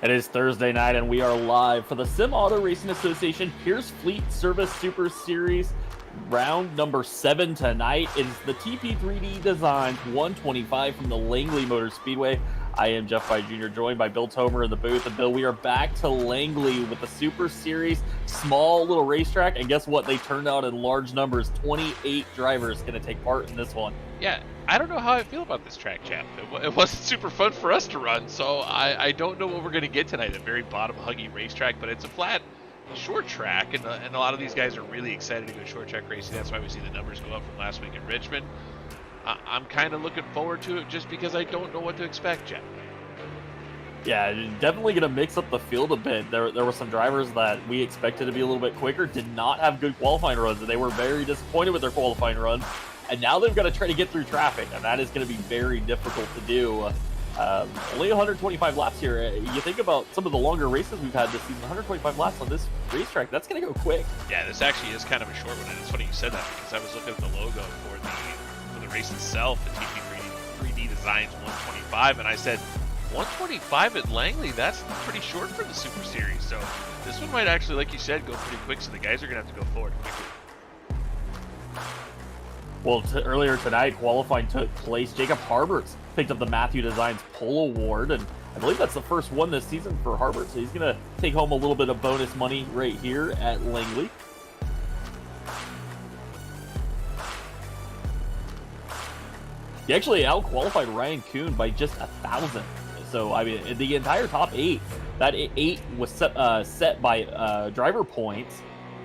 It is Thursday night, and we are live for the Sim Auto Racing Association Pierce Fleet Service Super Series. Round number 7 tonight is the TP3D Designs 125 from the Langley Motor Speedway. I am Jeff By Jr., joined by Bill Tomer in the booth. And Bill, we are back to Langley with the Super Series, small little racetrack. And guess what? They turned out in large numbers. 28 drivers going to take part in this one. Yeah, I don't know how I feel about this track, Jeff. It wasn't super fun for us to run, so I don't know what we're going to get tonight. A very bottom-huggy racetrack, but it's a flat, short track, and a lot of these guys are really excited to go short track racing. That's why we see the numbers go up from last week in Richmond. I'm kind of looking forward to it just because I don't know what to expect, Jeff. Yeah, definitely going to mix up the field a bit. There were some drivers that we expected to be a little bit quicker, did not have good qualifying runs, and they were very disappointed with their qualifying run. And now they've got to try to get through traffic, and that is going to be very difficult to do. Only 125 laps here. You think about some of the longer races we've had this season, 125 laps on this racetrack, that's going to go quick. Yeah, this actually is kind of a short one, and it's funny you said that because I was looking at the logo for the race itself, the TP3D Designs 125, and I said, 125 at Langley, that's pretty short for the Super Series. So this one might actually, like you said, go pretty quick, so the guys are going to have to go forward quickly. Well, earlier tonight, qualifying took place. Jacob Harberts picked up the Matthew Designs Pole Award, and I believe that's the first one this season for Harbert, so he's going to take home a little bit of bonus money right here at Langley. He actually out-qualified Ryan Kuhn by just 1,000. So, I mean, the entire top 8, that 8 was set by driver points,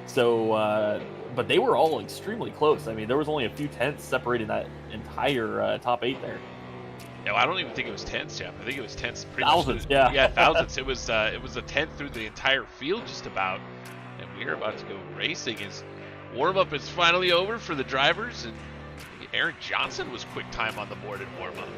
so... but they were all extremely close. I mean, there was only a few tenths separating that entire top 8 there. No, I don't even think it was tenths, Jeff. I think it was tenths. Thousands, yeah. Yeah, thousands. It was a tenth through the entire field, just about. And we're about to go racing. As warm-up is finally over for the drivers, and Aaron Johnson was quick time on the board in warm-up.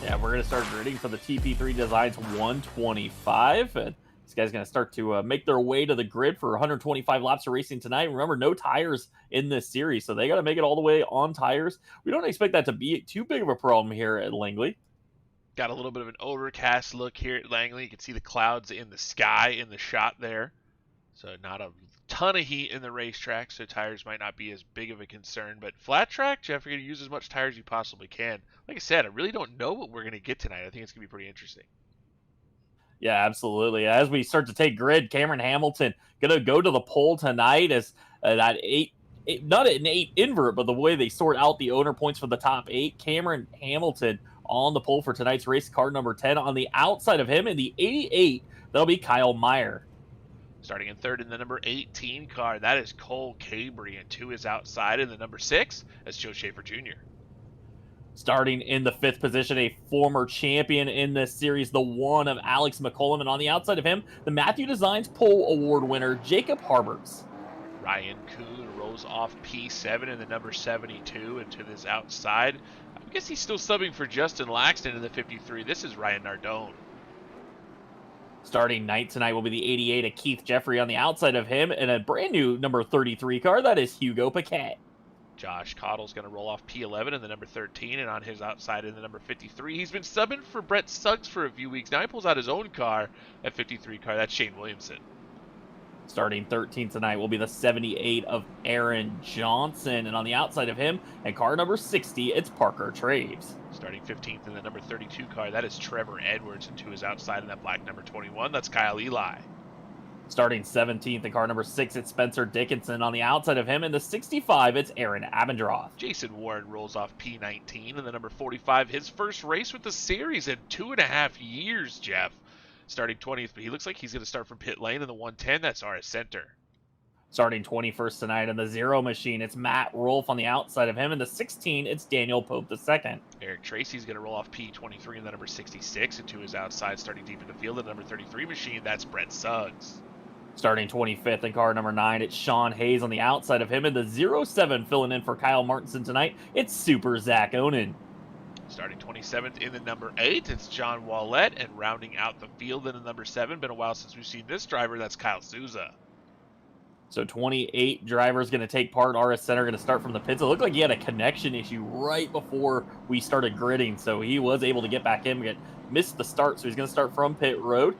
Yeah, we're going to start gridding for the TP3 Designs 125, and these guys are going to start to make their way to the grid for 125 laps of racing tonight. Remember, no tires in this series, so they got to make it all the way on tires. We don't expect that to be too big of a problem here at Langley. Got a little bit of an overcast look here at Langley. You can see the clouds in the sky in the shot there. So not a ton of heat in the racetrack, so tires might not be as big of a concern. But flat track, Jeff, you're going to use as much tires as you possibly can. Like I said, I really don't know what we're going to get tonight. I think it's going to be pretty interesting. Yeah, absolutely. As we start to take grid, Cameron Hamilton going to go to the pole tonight as that not an 8 invert, but the way they sort out the owner points for the top 8. Cameron Hamilton on the pole for tonight's race, car number 10. On the outside of him in the 88, that'll be Kyle Meyer. Starting in third in the number 18 car, that is Cole Cabry, and 2 is outside in the number 6. That's Joe Schaefer Jr. Starting in the 5th position, a former champion in this series, the one of Alex McCollum. And on the outside of him, the Matthew Designs Pole Award winner, Jacob Harberts. Ryan Kuhn rolls off P7 in the number 72 into this outside. I guess he's still subbing for Justin Laxton in the 53. This is Ryan Nardone. Starting ninth tonight will be the 88 of Keith Jeffrey on the outside of him, and a brand new number 33 car, that is Hugo Paquette. Josh Cottle's going to roll off P11 in the number 13, and on his outside in the number 53. He's been subbing for Brett Suggs for a few weeks. Now he pulls out his own car at 53 car. That's Shane Williamson. Starting 13th tonight will be the 78 of Aaron Johnson, and on the outside of him, and car number 60, it's Parker Traves. Starting 15th in the number 32 car, that is Trevor Edwards, and 2 is outside in that black number 21. That's Kyle Eli. Starting 17th in car number 6, it's Spencer Dickinson. On the outside of him in the 65, it's Aaron Abendroth. Jason Warren rolls off P19 in the number 45. His first race with the series in 2.5 years, Jeff. Starting 20th, but he looks like he's going to start from pit lane in the 110. That's RS Center. Starting 21st tonight in the Zero Machine, it's Matt Rolfe. On the outside of him in the 16, it's Daniel Pope II. Eric Tracy's going to roll off P23 in the number 66, and 2 is outside, starting deep in the field in the number 33 machine. That's Brett Suggs. Starting 25th in car number 9, it's Sean Hayes. On the outside of him in the 07, filling in for Kyle Martinson tonight, it's Super Zach Onen. Starting 27th in the number 8, it's John Wallette, and rounding out the field in the number 7. Been a while since we've seen this driver. That's Kyle Souza. So 28 drivers going to take part. RS Center going to start from the pits. It looked like he had a connection issue right before we started gridding, so he was able to get back in, missed the start, so he's going to start from pit road.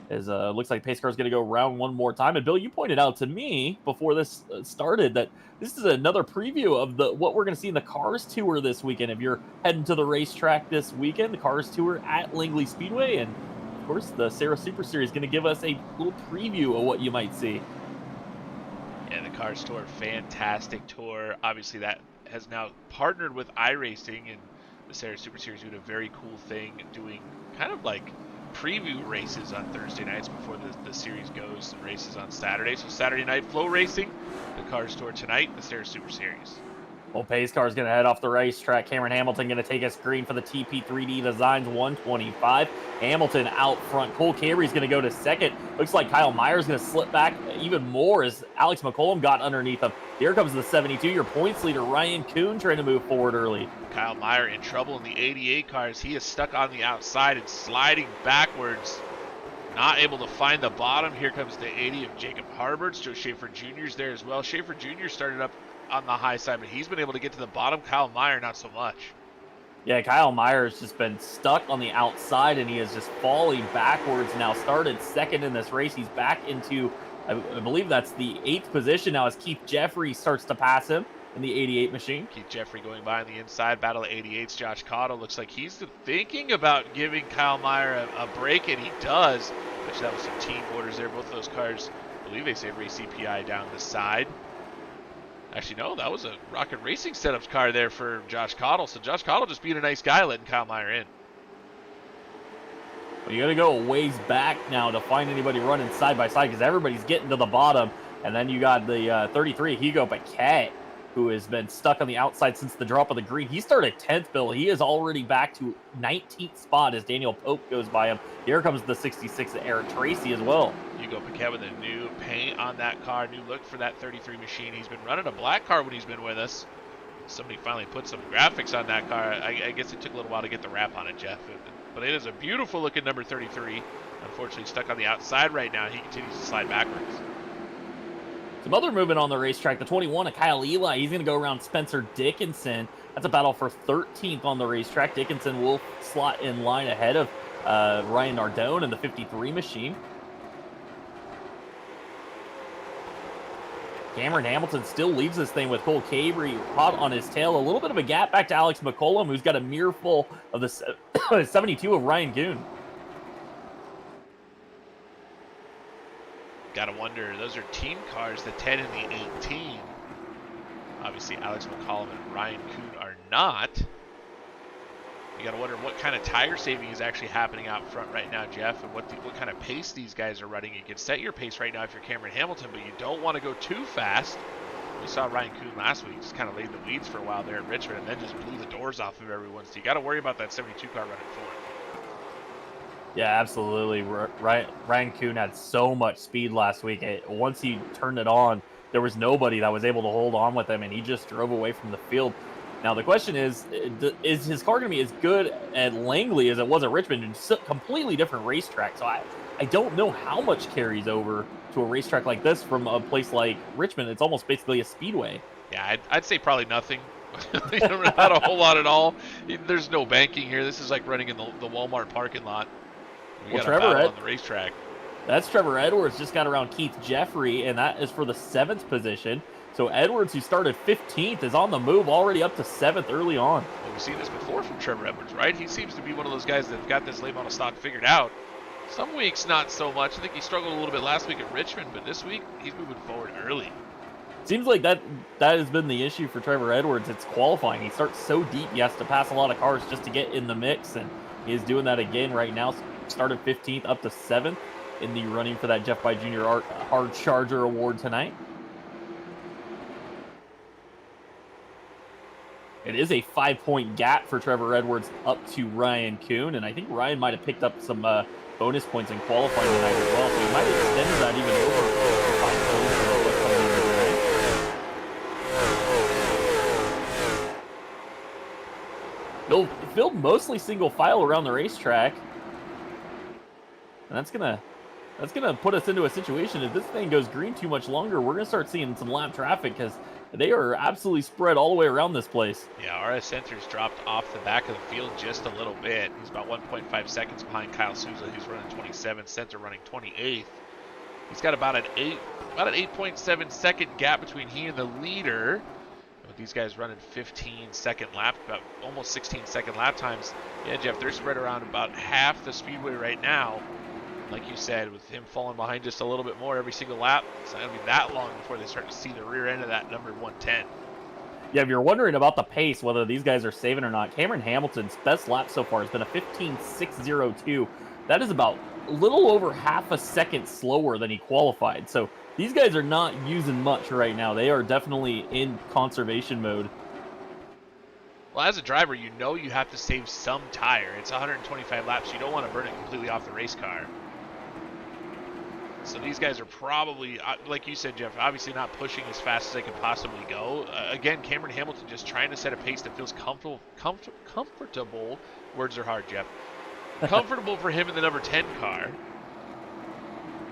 As looks like pace car is going to go round one more time. And Bill, you pointed out to me before this started that this is another preview of what we're going to see in the Cars Tour this weekend. If you're heading to the racetrack this weekend, the Cars Tour at Langley Speedway, and of course the SARA Super Series is going to give us a little preview of what you might see. Yeah, the Cars Tour, fantastic tour. Obviously, that has now partnered with iRacing, and the SARA Super Series doing a very cool thing, doing kind of like preview races on Thursday nights before the series goes and races on Saturday. So Saturday night, Flow Racing, the Cars Tour tonight, the SARA Super Series. Well, pace car is going to head off the racetrack. Cameron Hamilton going to take us green for the TP3D Designs 125. Hamilton out front. Cole Cabrey is going to go to second. Looks like Kyle Myers going to slip back even more as Alex McCollum got underneath him. Here comes the 72. Your points leader, Ryan Kuhn, trying to move forward early. Kyle Meyer in trouble in the 88 cars. He is stuck on the outside and sliding backwards. Not able to find the bottom. Here comes the 80 of Jacob Harberts. Joe Schaefer Jr.'s there as well. Schaefer Jr. started up on the high side, but he's been able to get to the bottom. Kyle Meyer, not so much. Yeah, Kyle Meyer has just been stuck on the outside, and he is just falling backwards now. Started second in this race. He's back into, I believe that's the 8th position now as Keith Jeffrey starts to pass him in the 88 machine. Keith Jeffrey going by on the inside. Battle of 88's Josh Cottle. Looks like he's thinking about giving Kyle Meyer a break, and he does. Actually, that was some team orders there. Both of those cars, I believe they say race CPI down the side. Actually, no, that was a Rocket Racing setups car there for Josh Cottle. So Josh Cottle just being a nice guy, letting Kyle Meyer in. Well, you got to go a ways back now to find anybody running side by side because everybody's getting to the bottom. And then you got the 33, Hugo Paquette, who has been stuck on the outside since the drop of the green. He started 10th, Bill. He is already back to 19th spot as Daniel Pope goes by him. Here comes the 66 Eric Tracy as well. Hugo Paquette with a new paint on that car, new look for that 33 machine. He's been running a black car when he's been with us. Somebody finally put some graphics on that car. I guess it took a little while to get the wrap on it, Jeff. But it is a beautiful looking number 33. Unfortunately stuck on the outside right now. He continues to slide backwards. Some other movement on the racetrack. The 21 of Kyle Eli. He's going to go around Spencer Dickinson. That's a battle for 13th on the racetrack. Dickinson will slot in line ahead of Ryan Nardone in the 53 machine. Cameron Hamilton still leads this thing with Cole Cabrey hot on his tail. A little bit of a gap back to Alex McCollum, who's got a mirror full of the 72 of Ryan Goon. Gotta wonder, those are team cars, the 10 and the 18. Obviously, Alex McCollum and Ryan Kuhn are not. You gotta wonder what kind of tire saving is actually happening out front right now, Jeff, and what kind of pace these guys are running. You can set your pace right now if you're Cameron Hamilton, but you don't want to go too fast. We saw Ryan Kuhn last week just kind of laid the weeds for a while there in Richmond and then just blew the doors off of everyone. So you got to worry about that 72 car running forward. Yeah, absolutely. Ryan Kuhn had so much speed last week. Once he turned it on, there was nobody that was able to hold on with him, and he just drove away from the field. Now, the question is his car going to be as good at Langley as it was at Richmond? It's a completely different racetrack. So I don't know how much carries over to a racetrack like this from a place like Richmond. It's almost basically a speedway. Yeah, I'd say probably nothing. Not a whole lot at all. There's no banking here. This is like running in the Walmart parking lot. We got a battle on the racetrack. That's Trevor Edwards just got around Keith Jeffrey, and that is for the 7th position. So Edwards, who started 15th, is on the move already up to 7th early on. Well, we've seen this before from Trevor Edwards, right? He seems to be one of those guys that have got this late model stock figured out. Some weeks, not so much. I think he struggled a little bit last week at Richmond, but this week, he's moving forward early. Seems like that has been the issue for Trevor Edwards. It's qualifying. He starts so deep, he has to pass a lot of cars just to get in the mix, and he is doing that again right now. Started 15th up to 7th in the running for that Jeff By Jr. Hard Charger Award tonight. It is a 5-point gap for Trevor Edwards up to Ryan Kuhn, and I think Ryan might have picked up some bonus points in qualifying tonight as well, so he might have extended that even over 5 points. He'll build mostly single file around the racetrack. And that's that's going to put us into a situation. If this thing goes green too much longer, we're going to start seeing some lap traffic because they are absolutely spread all the way around this place. Yeah, RS Center's dropped off the back of the field just a little bit. He's about 1.5 seconds behind Kyle Souza, who's running 27th. Center running 28th. He's got about an 8.7 second gap between he and the leader. With these guys running 15-second lap, about almost 16-second lap times. Yeah, Jeff, they're spread around about half the speedway right now. Like you said, with him falling behind just a little bit more every single lap, it's not going to be that long before they start to see the rear end of that number 110. Yeah, if you're wondering about the pace, whether these guys are saving or not, Cameron Hamilton's best lap so far has been a 15.602. That is about a little over half a second slower than he qualified. So these guys are not using much right now. They are definitely in conservation mode. Well, as a driver, you know you have to save some tire. It's 125 laps. You don't want to burn it completely off the race car. So these guys are probably, like you said, Jeff, obviously not pushing as fast as they can possibly go. Again, Cameron Hamilton just trying to set a pace that feels comfortable. Words are hard, Jeff. Comfortable for him in the number 10 car.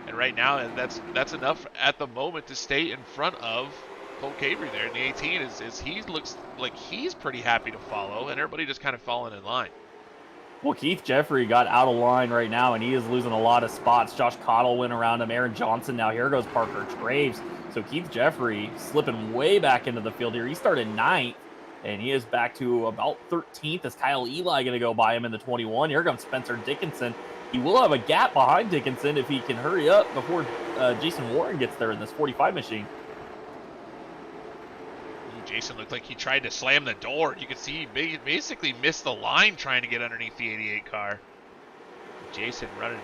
And right now, that's enough at the moment to stay in front of Cole Cabrey there in the 18. Is he looks like he's pretty happy to follow, and everybody just kind of falling in line. Well, Keith Jeffrey got out of line right now, and he is losing a lot of spots. Josh Cottle went around him. Aaron Johnson now. Here goes Parker Traves. So Keith Jeffrey slipping way back into the field here. He started 9th, and he is back to about 13th. Is Kyle Eli going to go by him in the 21? Here comes Spencer Dickinson. He will have a gap behind Dickinson if he can hurry up before Jason Warren gets there in this 45 machine. Jason looked like he tried to slam the door. You could see he basically missed the line trying to get underneath the 88 car. Jason running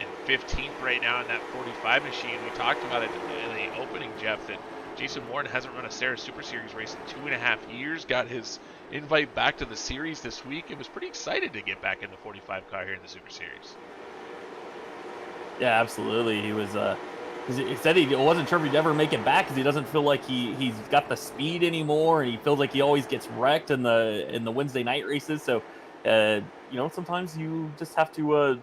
in 15th right now in that 45 machine. We talked about it in the opening, Jeff, that Jason Warren hasn't run a SARA Super Series race in 2.5 years. Got his invite back to the series this week and was pretty excited to get back in the 45 car here in the Super Series. Yeah, absolutely. He was. He said he wasn't sure if he'd ever make it back because he doesn't feel like he's got the speed anymore, and he feels like he always gets wrecked in the Wednesday night races. So, sometimes you just have to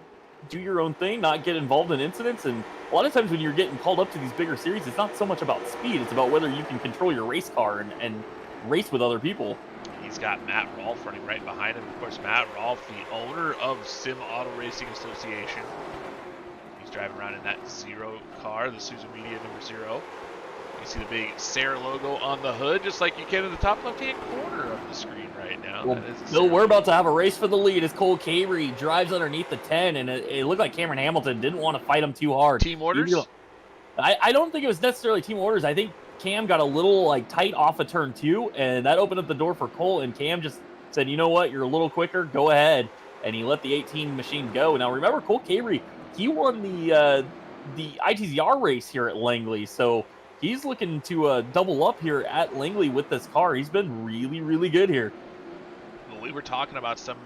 do your own thing, not get involved in incidents. And a lot of times when you're getting called up to these bigger series, it's not so much about speed; it's about whether you can control your race car and race with other people. He's got Matt Rolfe running right behind him. Of course, Matt Rolfe, the owner of Sim Auto Racing Association. Driving around in that 0 car, the Suzuki Media number 0. You see the big SARA logo on the hood, just like you can in the top left-hand corner of the screen right now. Well, Bill, we're about to have a race for the lead as Cole Cabrey drives underneath the 10, and it looked like Cameron Hamilton didn't want to fight him too hard. Team orders? I don't think it was necessarily team orders. I think Cam got a little tight off of turn 2, and that opened up the door for Cole, and Cam just said, you know what, you're a little quicker, go ahead. And he let the 18 machine go. Now remember, Cole Cabrey, he won the ITZR race here at Langley, so he's looking to double up here at Langley with this car. He's been really, really good here. Well, we were talking about some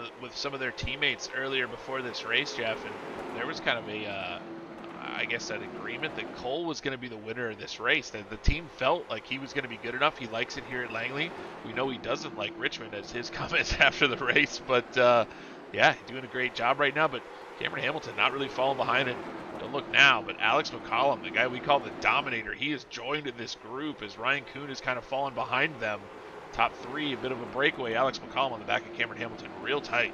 of their teammates earlier before this race, Jeff, and there was kind of an agreement that Cole was going to be the winner of this race. That the team felt like he was going to be good enough. He likes it here at Langley. We know he doesn't like Richmond, as his comments after the race, but yeah, doing a great job right now. But Cameron Hamilton not really falling behind it. Don't look now, but Alex McCollum, the guy we call the Dominator, he has joined in this group as Ryan Kuhn is kind of falling behind them. Top 3, a bit of a breakaway. Alex McCollum on the back of Cameron Hamilton, real tight.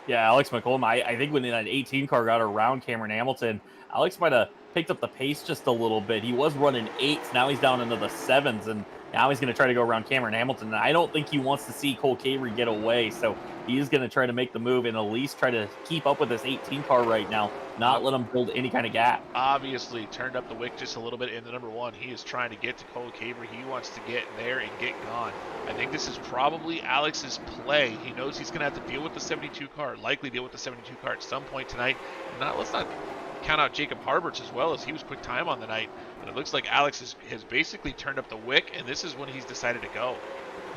Yeah, Alex McCollum, I think when that 18 car got around Cameron Hamilton, Alex might have picked up the pace just a little bit. He was running 8s, now he's down into the 7s, and now he's going to try to go around Cameron Hamilton. And I don't think he wants to see Cole Cabrey get away, so he is going to try to make the move and at least try to keep up with this 18 car right now, not let him build any kind of gap. Obviously turned up the wick just a little bit in the number 1. He is trying to get to Cole Cabrey. He wants to get there and get gone. I think this is probably Alex's play. He knows he's going to have to deal with the 72 car, likely deal with the 72 car at some point tonight. Let's not count out Jacob Harberts as well, as he was quick time on the night. And it looks like Alex has basically turned up the wick, and this is when he's decided to go.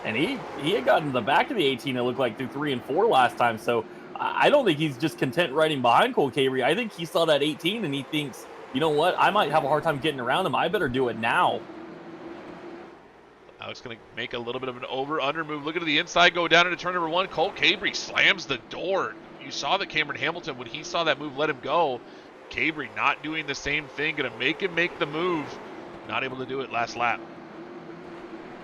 And he had gotten the back of the 18, it looked like, through 3 and 4 last time. So I don't think he's just content riding behind Cole Cabrey. I think he saw that 18 and he thinks, you know what, I might have a hard time getting around him. I better do it now. Alex going to make a little bit of an over-under move. Look at the inside, go down into turn number 1. Cole Cabrey slams the door. you saw that Cameron Hamilton, when he saw that move, let him go. Cabry not doing the same thing, going to make him make the move. Not able to do it last lap.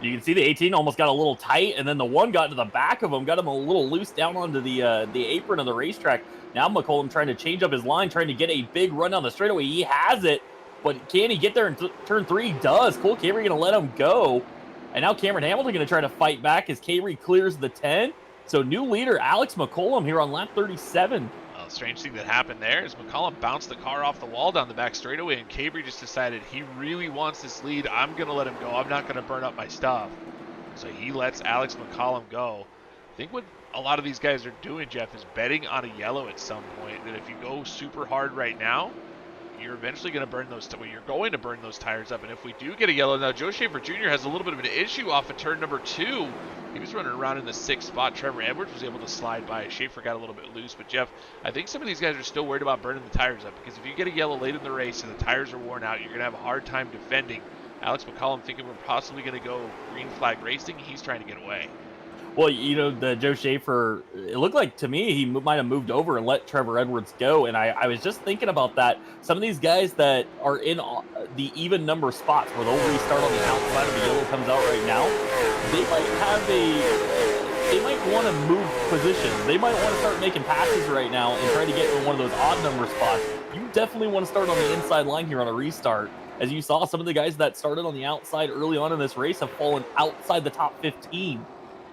You can see the 18 almost got a little tight, and then the one got to the back of him, got him a little loose down onto the apron of the racetrack. Now McCollum trying to change up his line, trying to get a big run down the straightaway. He has it, but can he get there in turn 3? He does. Cole Cabry going to let him go. And now Cameron Hamilton going to try to fight back as Cabry clears the 10. So new leader, Alex McCollum here on lap 37. Well, strange thing that happened there is McCollum bounced the car off the wall down the back straightaway, and Cabry just decided he really wants this lead. I'm going to let him go. I'm not going to burn up my stuff. So he lets Alex McCollum go. I think what a lot of these guys are doing, Jeff, is betting on a yellow at some point. That if you go super hard right now, you're eventually going to burn those. You're going to burn those tires up. And if we do get a yellow, now Joe Schaefer Jr. has a little bit of an issue off of turn number 2. He was running around in the 6th spot. Trevor Edwards was able to slide by. Schaefer got a little bit loose. But Jeff, I think some of these guys are still worried about burning the tires up, because if you get a yellow late in the race and the tires are worn out, you're going to have a hard time defending. Alex McCollum thinking we're possibly going to go green flag racing. He's trying to get away. Well, you know, the Joe Schaefer, it looked like to me he might have moved over and let Trevor Edwards go. And I was just thinking about that. Some of these guys that are in the even number spots where they'll restart on the outside of the yellow comes out right now, they might want to move positions. They might want to start making passes right now and try to get in one of those odd number spots. You definitely want to start on the inside line here on a restart. As you saw, some of the guys that started on the outside early on in this race have fallen outside the top 15.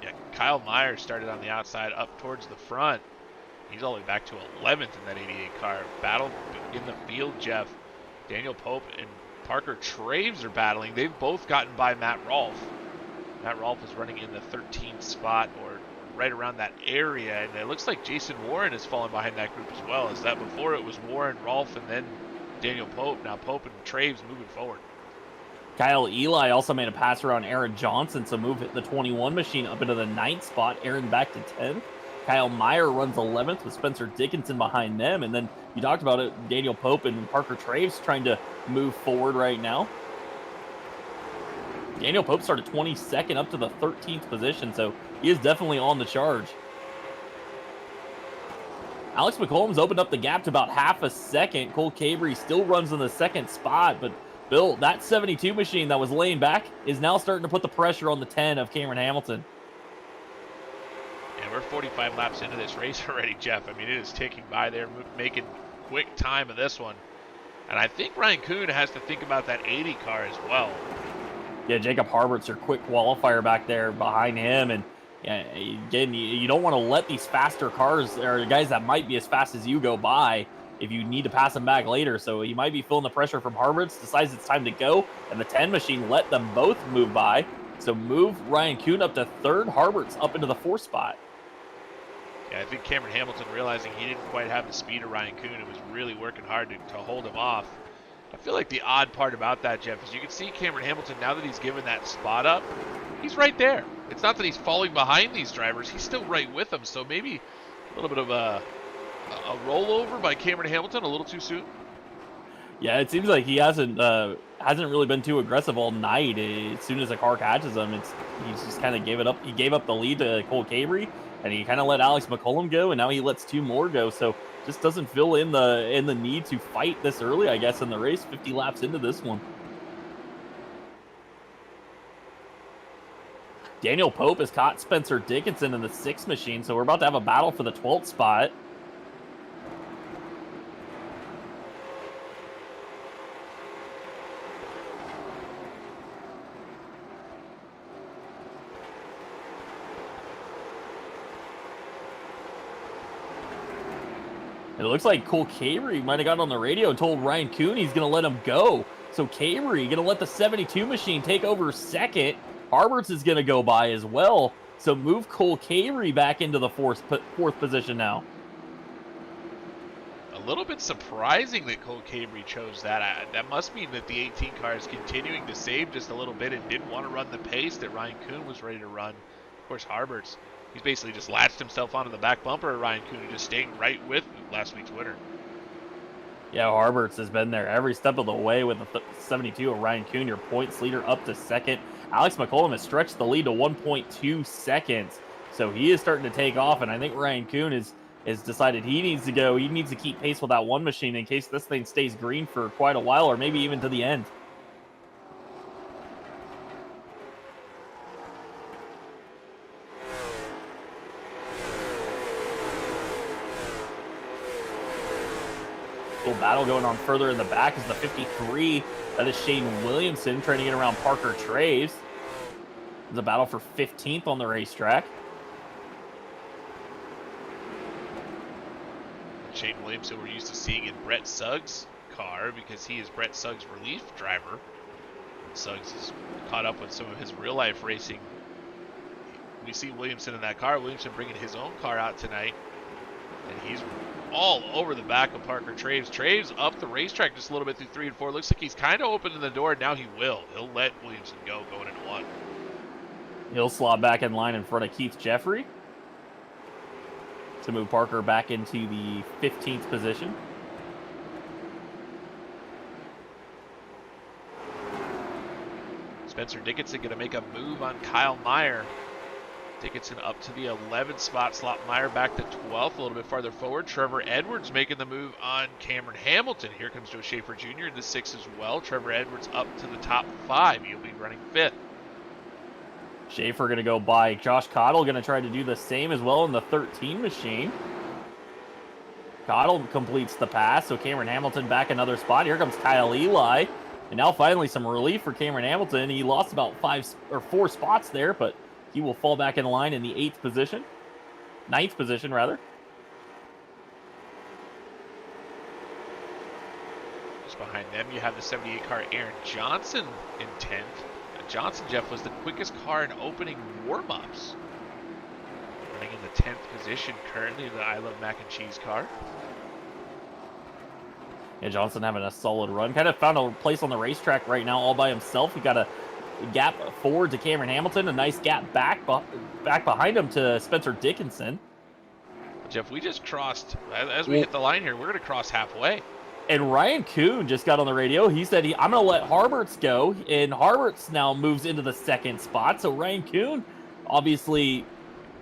Yeah, Kyle Myers started on the outside up towards the front. He's all the way back to 11th in that 88 car. Battle in the field, Jeff. Daniel Pope and Parker Traves are battling. They've both gotten by Matt Rolfe. Matt Rolfe is running in the 13th spot, or right around that area, and it looks like Jason Warren has fallen behind that group as well. As that before it was Warren, Rolfe, and then Daniel Pope. Now Pope and Traves moving forward. Kyle Eli also made a pass around Aaron Johnson, so move the 21 machine up into the 9th spot. Aaron back to 10th. Kyle Meyer runs 11th with Spencer Dickinson behind them. And then you talked about it, Daniel Pope and Parker Traves trying to move forward right now. Daniel Pope started 22nd up to the 13th position, so he is definitely on the charge. Alex McCollum's opened up the gap to about half a second. Cole Cabry still runs in the 2nd spot, but Bill, that 72 machine that was laying back is now starting to put the pressure on the 10 of Cameron Hamilton. Yeah, we're 45 laps into this race already, Jeff. I mean, it is ticking by there, making quick time of this one. And I think Ryan Kuhn has to think about that 80 car as well. Yeah, Jacob Harbert's your quick qualifier back there behind him. And yeah, again, you don't want to let these faster cars, or guys that might be as fast as you, go by if you need to pass them back later. So he might be feeling the pressure from Harbert's, decides it's time to go, and the 10 machine let them both move by. So move Ryan Kuhn up to 3rd, Harbert's up into the 4th spot. Yeah, I think Cameron Hamilton, realizing he didn't quite have the speed of Ryan Kuhn, and was really working hard to hold him off. I feel like the odd part about that, Jeff, is you can see Cameron Hamilton, now that he's given that spot up, he's right there. It's not that he's falling behind these drivers, he's still right with them. So maybe a little bit of a rollover by Cameron Hamilton a little too soon. Yeah, it seems like he hasn't really been too aggressive all night. As soon as the car catches him, he's just kind of gave it up. He gave up the lead to Cole Cabry, and he kind of let Alex McCollum go, and now he lets 2 more go. So just doesn't feel in the need to fight this early, I guess, in the race. 50 laps into this one. Daniel Pope has caught Spencer Dickinson in the 6th machine, so we're about to have a battle for the 12th spot. It looks like Cole Cabry might have gotten on the radio and told Ryan Kuhn he's going to let him go. So Cabry going to let the 72 machine take over 2nd. Harberts is going to go by as well. So move Cole Cabry back into the 4th position now. A little bit surprising that Cole Cabry chose that. That must mean that the 18 car is continuing to save just a little bit and didn't want to run the pace that Ryan Kuhn was ready to run. Of course, Harberts, he's basically just latched himself onto the back bumper of Ryan Kuhn, just staying right with last week's winner. Yeah, Harberts has been there every step of the way with the 72 of Ryan Kuhn, your points leader, up to 2nd. Alex McCollum has stretched the lead to 1.2 seconds. So he is starting to take off, and I think Ryan Kuhn is has decided he needs to go. He needs to keep pace with that one machine in case this thing stays green for quite a while, or maybe even to the end. Little battle going on further in the back is the 53. That is Shane Williamson trying to get around Parker Traves. It's a battle for 15th on the racetrack. Shane Williamson we're used to seeing in Brett Suggs' car because he is Brett Suggs' relief driver. Suggs is caught up with some of his real-life racing. We see Williamson in that car. Williamson bringing his own car out tonight, and he's all over the back of Parker Traves. Traves up the racetrack just a little bit through 3 and 4. Looks like he's kind of opening the door. Now he will. He'll let Williamson go going into 1. He'll slot back in line in front of Keith Jeffrey to move Parker back into the 15th position. Spencer Dickinson going to make a move on Kyle Meyer. Dickinson up to the 11th spot, slot Meyer back to 12th, a little bit farther forward. Trevor Edwards making the move on Cameron Hamilton. Here comes Joe Schaefer Jr. in the 6 as well. Trevor Edwards up to the top 5. He'll be running 5th. Schaefer going to go by Josh Cottle, going to try to do the same as well in the 13 machine. Cottle completes the pass, so Cameron Hamilton back another spot. Here comes Kyle Eli, and now finally some relief for Cameron Hamilton. He lost about 4 spots there, but he will fall back in line in the 8th position. 9th position, rather. Just behind them, you have the 78 car Aaron Johnson in 10th. Johnson, Jeff, was the quickest car in opening warm-ups. Running in the 10th position currently, the I Love Mac and Cheese car. Yeah, Johnson having a solid run. Kind of found a place on the racetrack right now all by himself. He got a gap forward to Cameron Hamilton, a nice gap back behind him to Spencer Dickinson. Jeff, we just crossed, as we hit the line here, we're going to cross halfway. And Ryan Kuhn just got on the radio. He said, I'm going to let Harberts go, and Harberts now moves into the 2nd spot. So Ryan Kuhn obviously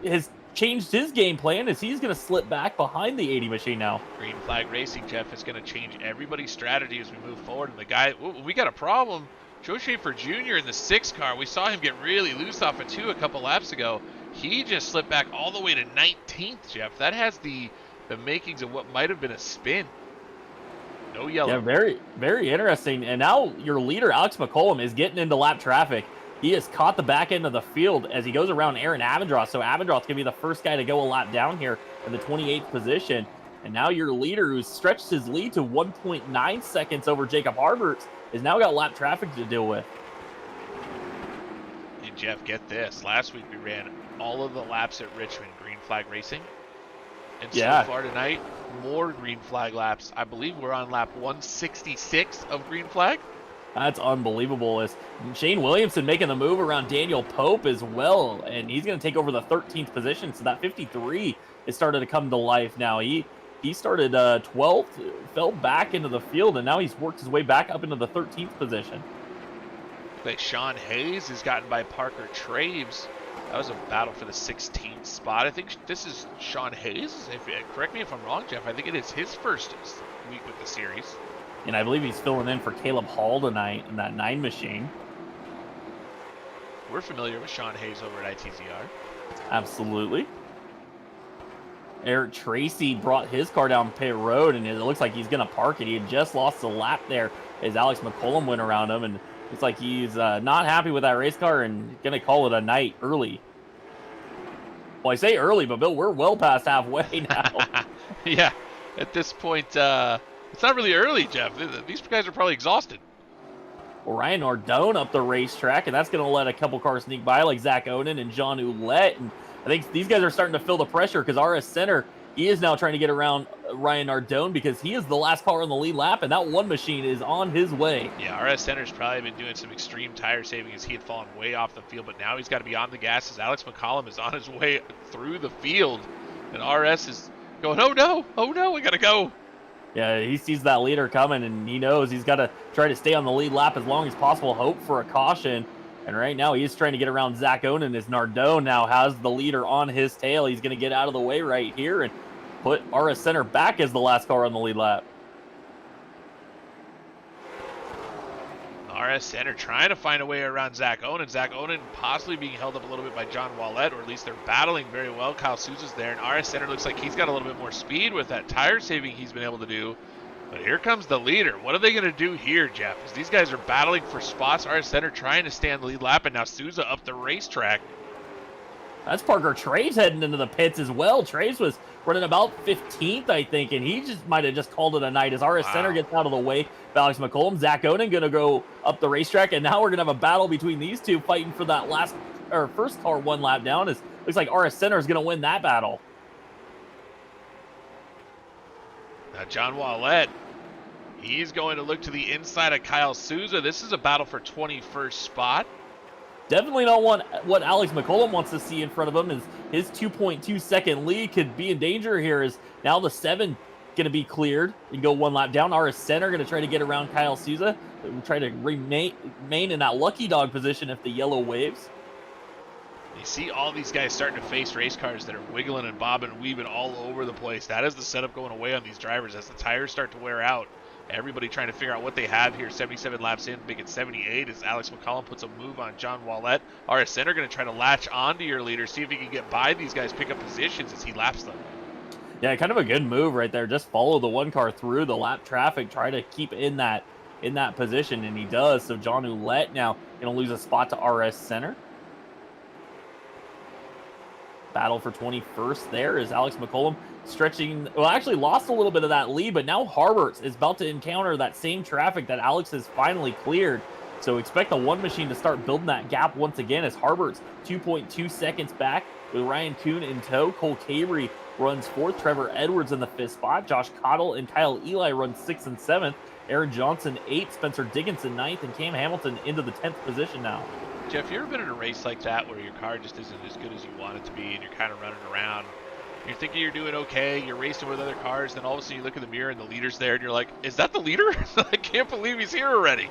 has changed his game plan as he's going to slip back behind the 80 machine now. Green Flag Racing, Jeff, is going to change everybody's strategy as we move forward. And the guy, we got a problem. Joe Schaefer Jr. in the 6 car, we saw him get really loose off of 2 a couple laps ago. He just slipped back all the way to 19th, Jeff. That has the makings of what might have been a spin. No yellow. Yeah, very, very interesting. And now your leader, Alex McCollum, is getting into lap traffic. He has caught the back end of the field as he goes around Aaron Avendroth. So Avendroth's going to be the first guy to go a lap down here in the 28th position. And now your leader, who's stretched his lead to 1.9 seconds over Jacob Harberts, has now got lap traffic to deal with. And Jeff, get this. Last week we ran all of the laps at Richmond, Green Flag Racing. And so far tonight, more Green Flag laps. I believe we're on lap 166 of Green Flag. That's unbelievable. As Shane Williamson making the move around Daniel Pope as well, and he's going to take over the 13th position. So that 53 is starting to come to life now. He started 12th, fell back into the field, and now he's worked his way back up into the 13th position. Like Sean Hayes has gotten by Parker Traves. That was a battle for the 16th spot. I think this is Sean Hayes. Correct me if I'm wrong, Jeff. I think it is his first week with the series. And I believe he's filling in for Caleb Hall tonight in that 9 machine. We're familiar with Sean Hayes over at ITZR. Absolutely. Eric Tracy brought his car down pit road, and it looks like he's going to park it. He had just lost a lap there as Alex McCollum went around him, and it's like he's not happy with that race car and going to call it a night early. Well, I say early, but Bill, we're well past halfway now. Yeah, at this point, it's not really early, Jeff. These guys are probably exhausted. Well, Ryan Nardone up the racetrack, and that's going to let a couple cars sneak by, like Zach Oden and John Ouellette. And I think these guys are starting to feel the pressure because RS Center, he is now trying to get around Ryan Nardone because he is the last car on the lead lap, and that 1 machine is on his way. Yeah, RS Center's probably been doing some extreme tire saving as he had fallen way off the field, but now he's got to be on the gas as Alex McCollum is on his way through the field, and RS is going, oh no, I got to go. Yeah, he sees that leader coming, and he knows he's got to try to stay on the lead lap as long as possible, hope for a caution. And right now, he's trying to get around Zach Oden as Nardone now has the leader on his tail. He's going to get out of the way right here, and put RS Center back as the last car on the lead lap. RS Center trying to find a way around Zach Onen. Zach Onen possibly being held up a little bit by John Wallett, or at least they're battling very well. Kyle Souza's there, and RS Center looks like he's got a little bit more speed with that tire saving he's been able to do. But here comes the leader. What are they going to do here, Jeff? As these guys are battling for spots, RS Center trying to stay on the lead lap, and now Souza up the racetrack. That's Parker Traves heading into the pits as well. Traves was running about 15th, I think, and he just might have just called it a night as RS Center gets out of the way of Alex McCollum. Zach Onen going to go up the racetrack, and now we're going to have a battle between these two fighting for that first car one lap down. It looks like RS Center is going to win that battle. Now John Wallett, he's going to look to the inside of Kyle Souza. This is a battle for 21st spot. Definitely not what Alex McCollum wants to see in front of him. Is his 2.2 second lead could be in danger here. Is now the 7 going to be cleared and go one lap down. RS Center going to try to get around Kyle Souza. Try to remain in that lucky dog position if the yellow waves. You see all these guys starting to face race cars that are wiggling and bobbing and weaving all over the place. That is the setup going away on these drivers as the tires start to wear out. Everybody trying to figure out what they have here. 77 laps in, make it 78 as Alex McCollum puts a move on John Wallett. RS Center going to try to latch onto your leader, see if he can get by these guys, pick up positions as he laps them. Yeah, kind of a good move right there. Just follow the one car through the lap traffic, try to keep in that position, and he does. So John Ouellette now going to lose a spot to RS Center. Battle for 21st there is Alex McCollum stretching, well, actually lost a little bit of that lead, but now Harberts is about to encounter that same traffic that Alex has finally cleared. So expect the one machine to start building that gap once again as Harberts 2.2 seconds back with Ryan Kuhn in tow. Cole Cabrey runs 4th, Trevor Edwards in the 5th spot. Josh Cottle and Kyle Eli run 6th and 7th. Aaron Johnson 8th, Spencer Dickinson 9th, and Cam Hamilton into the 10th position now. Jeff, you ever been in a race like that where your car just isn't as good as you want it to be and you're kind of running around? You're thinking you're doing okay, you're racing with other cars, then all of a sudden you look in the mirror and the leader's there and you're like, is that the leader? I can't believe he's here already.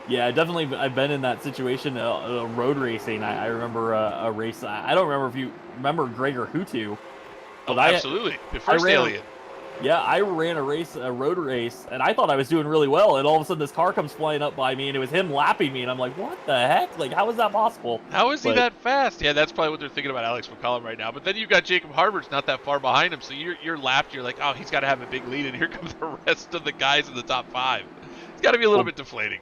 Yeah, definitely. I've been in that situation, road racing. I remember a race. I don't remember if you remember Gregor Hutu. Oh, absolutely. The first alien. Yeah, I ran a road race, and I thought I was doing really well, and all of a sudden this car comes flying up by me, and it was him lapping me, and I'm like, what the heck? Like, how is that possible? How is he that fast? Yeah, that's probably what they're thinking about Alex McCollum right now. But then you've got Jacob Harberts not that far behind him, so you're lapped. You're like, oh, he's got to have a big lead, and here comes the rest of the guys in the top 5. It's got to be a little bit deflating.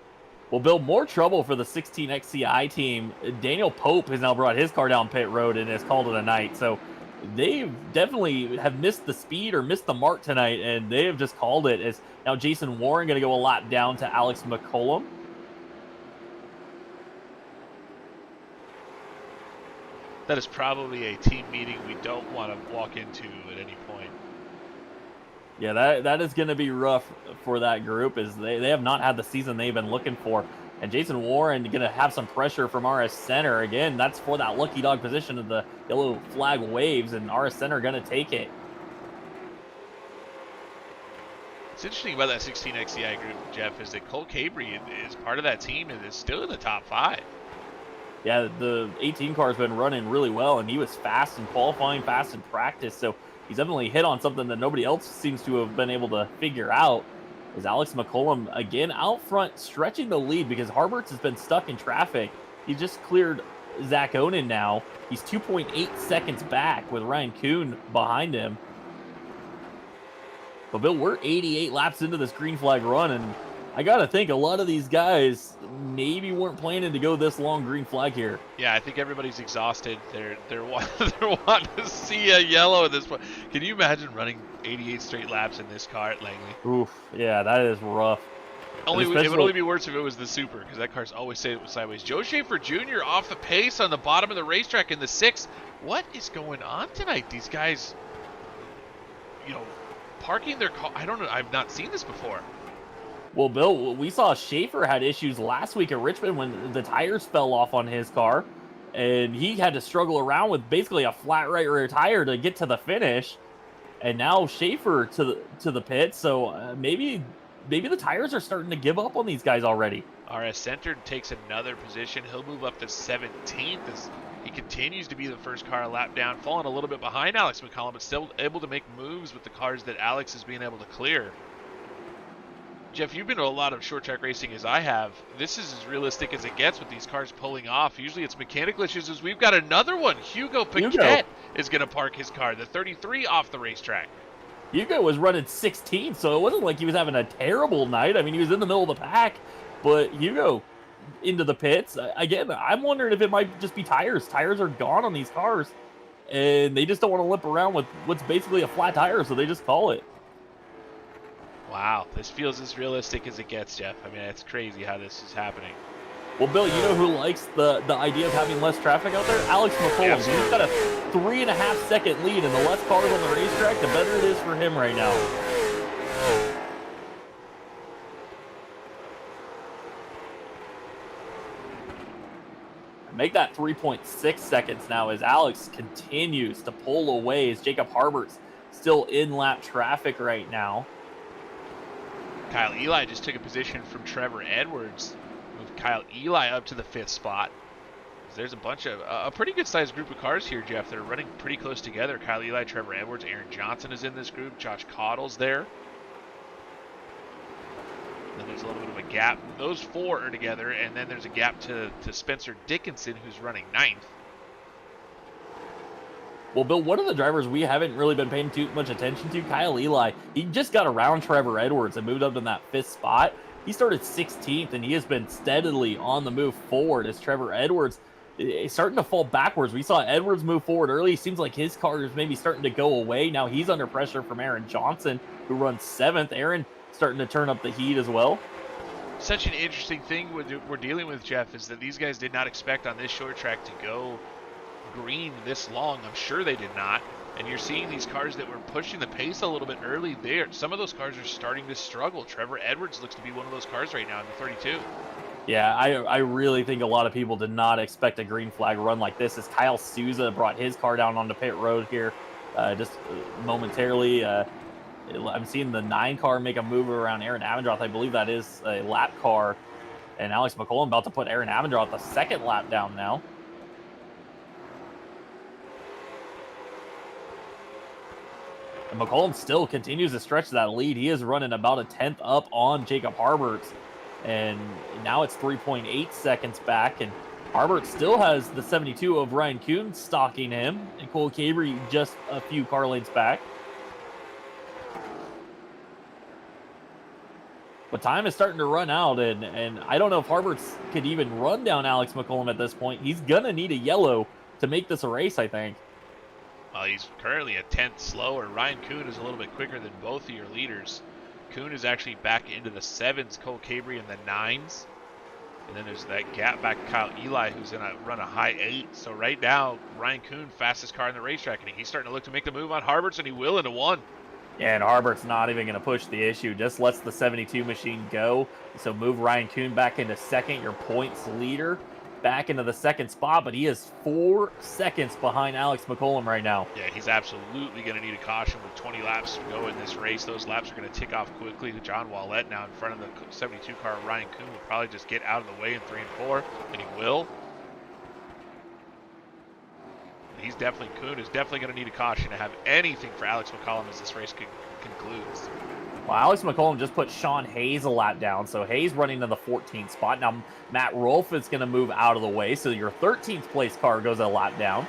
Well, Bill, more trouble for the 16 XCI team. Daniel Pope has now brought his car down pit road and has called it a night, so they definitely have missed the speed or missed the mark tonight, and they have just called it. As now Jason Warren going to go a lap down to Alex McCollum. That is probably a team meeting we don't want to walk into at any point. Yeah, that is going to be rough for that group, as they have not had the season they've been looking for. And Jason Warren going to have some pressure from RS Center. Again, that's for that lucky dog position of the yellow flag waves, and RS Center going to take it. What's interesting about that 16 XCI group, Jeff, is that Cole Cabrey is part of that team and is still in the top 5. Yeah, the 18 car has been running really well, and he was fast in qualifying, fast in practice. So he's definitely hit on something that nobody else seems to have been able to figure out. Is Alex McCollum again out front stretching the lead because Harberts has been stuck in traffic. He just cleared Zach Onen now. He's 2.8 seconds back with Ryan Kuhn behind him. But Bill, we're 88 laps into this green flag run, and I gotta think a lot of these guys maybe weren't planning to go this long green flag here. Yeah, I think everybody's exhausted. They're wanting to see a yellow at this point. Can you imagine running 88 straight laps in this car at Langley? Oof, yeah, that is rough. It would only be worse if it was the Super, because that car's always sideways. Joe Schaefer Jr. off the pace on the bottom of the racetrack in the 6th. What is going on tonight? These guys, parking their car. I don't know. I've not seen this before. Well, Bill, we saw Schaefer had issues last week at Richmond when the tires fell off on his car, and he had to struggle around with basically a flat right rear tire to get to the finish. And now Schaefer to the pit, so maybe the tires are starting to give up on these guys already. RS Center takes another position. He'll move up to 17th as He continues to be the first car a lap down, falling a little bit behind Alex McCollum, but still able to make moves with the cars that Alex is being able to clear. Jeff, you've been to a lot of short track racing as I have. This is as realistic as it gets with these cars pulling off. Usually it's mechanical issues. As we've got another one. Hugo Paquette is going to park his car, the 33, off the racetrack. Hugo was running 16th, so it wasn't like he was having a terrible night. I mean, he was in the middle of the pack, but Hugo into the pits. Again, I'm wondering if it might just be tires. Tires are gone on these cars, and they just don't want to limp around with what's basically a flat tire, so they just call it. Wow, this feels as realistic as it gets, Jeff. I mean, it's crazy how this is happening. Well, Bill, you know who likes the idea of having less traffic out there? Alex McCollum. He's got a 3.5 second lead, and the less cars on the racetrack, the better it is for him right now. Make that 3.6 seconds now as Alex continues to pull away as Jacob Harbert's still in lap traffic right now. Kyle Eli just took a position from Trevor Edwards. Moved Kyle Eli up to the 5th spot. There's a bunch of, a pretty good sized group of cars here, Jeff. They're running pretty close together. Kyle Eli, Trevor Edwards, Aaron Johnson is in this group. Josh Cottle's there. Then there's a little bit of a gap. Those 4 are together, and then there's a gap to Spencer Dickinson, who's running 9th. Well, Bill, one of the drivers we haven't really been paying too much attention to, Kyle Eli, he just got around Trevor Edwards and moved up in that 5th spot. He started 16th, and he has been steadily on the move forward as Trevor Edwards is starting to fall backwards. We saw Edwards move forward early. It seems like his car is maybe starting to go away. Now he's under pressure from Aaron Johnson, who runs 7th. Aaron starting to turn up the heat as well. Such an interesting thing we're dealing with, Jeff, is that these guys did not expect on this short track to go green this long. I'm sure they did not. And you're seeing these cars that were pushing the pace a little bit early there. Some of those cars are starting to struggle. Trevor Edwards looks to be one of those cars right now in the 32. Yeah, I really think a lot of people did not expect a green flag run like this as Kyle Souza brought his car down onto pit road here just momentarily. I'm seeing the 9 car make a move around Aaron Avendroth. I believe that is a lap car. And Alex McCollum about to put Aaron Avendroth the 2nd lap down now. And McCollum still continues to stretch that lead. He is running about a 10th up on Jacob Harberts. And now it's 3.8 seconds back. And Harbert still has the 72 of Ryan Kuhn stalking him. And Cole Cabry just a few car lengths back. But time is starting to run out, and I don't know if Harberts could even run down Alex McCollum at this point. He's going to need a yellow to make this a race, I think. Well, he's currently a 10th slower. Ryan Kuhn is a little bit quicker than both of your leaders. Kuhn is actually back into the 7s, Cole Cabry in the 9s. And then there's that gap back to Kyle Eli, who's going to run a high 8. So right now, Ryan Kuhn, fastest car in the racetrack, and he's starting to look to make the move on Harberts, and he will into 1. Yeah, and Harbert's not even going to push the issue. Just lets the 72 machine go. So move Ryan Kuhn back into 2nd, your points leader, back into the 2nd spot. But he is 4 seconds behind Alex McCollum right now. Yeah, he's absolutely going to need a caution with 20 laps to go in this race. Those laps are going to tick off quickly. John Wallett now in front of the 72 car. Ryan Kuhn will probably just get out of the way in 3 and 4, and he will. Kuhn is definitely going to need a caution to have anything for Alex McCollum as this race concludes. Well, Alex McCollum just put Sean Hayes a lap down, so Hayes running to the 14th spot. Now, Matt Rolfe is going to move out of the way, so your 13th place car goes a lap down.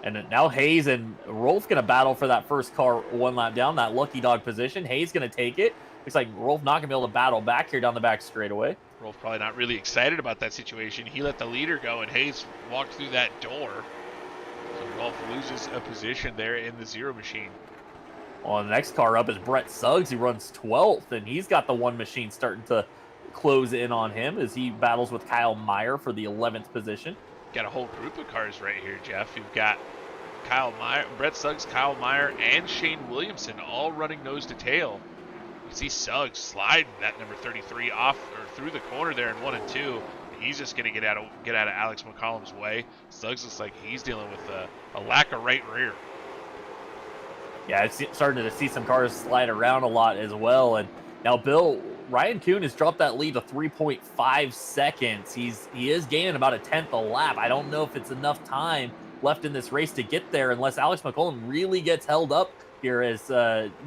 And now Hayes and Rolfe going to battle for that first car 1 lap down, that lucky dog position. Hayes going to take it. Looks like Rolfe not going to be able to battle back here down the back straightaway. Rolfe probably not really excited about that situation. He let the leader go, and Hayes walked through that door. So Rolfe loses a position there in the 0 machine. Well, the next car up is Brett Suggs. He runs 12th, and he's got the 1 machine starting to close in on him as he battles with Kyle Meyer for the 11th position. Got a whole group of cars right here, Jeff. You've got Kyle Meyer, Brett Suggs, Kyle Meyer, and Shane Williamson all running nose to tail. You see Suggs sliding that number 33 off or through the corner there in 1 and 2. He's just going to get out of Alex McCollum's way. Suggs looks like he's dealing with a lack of right rear. Yeah, it's starting to see some cars slide around a lot as well. And now, Bill, Ryan Kuhn has dropped that lead to 3.5 seconds. He is gaining about a tenth a lap. I don't know if it's enough time left in this race to get there unless Alex McCollum really gets held up here as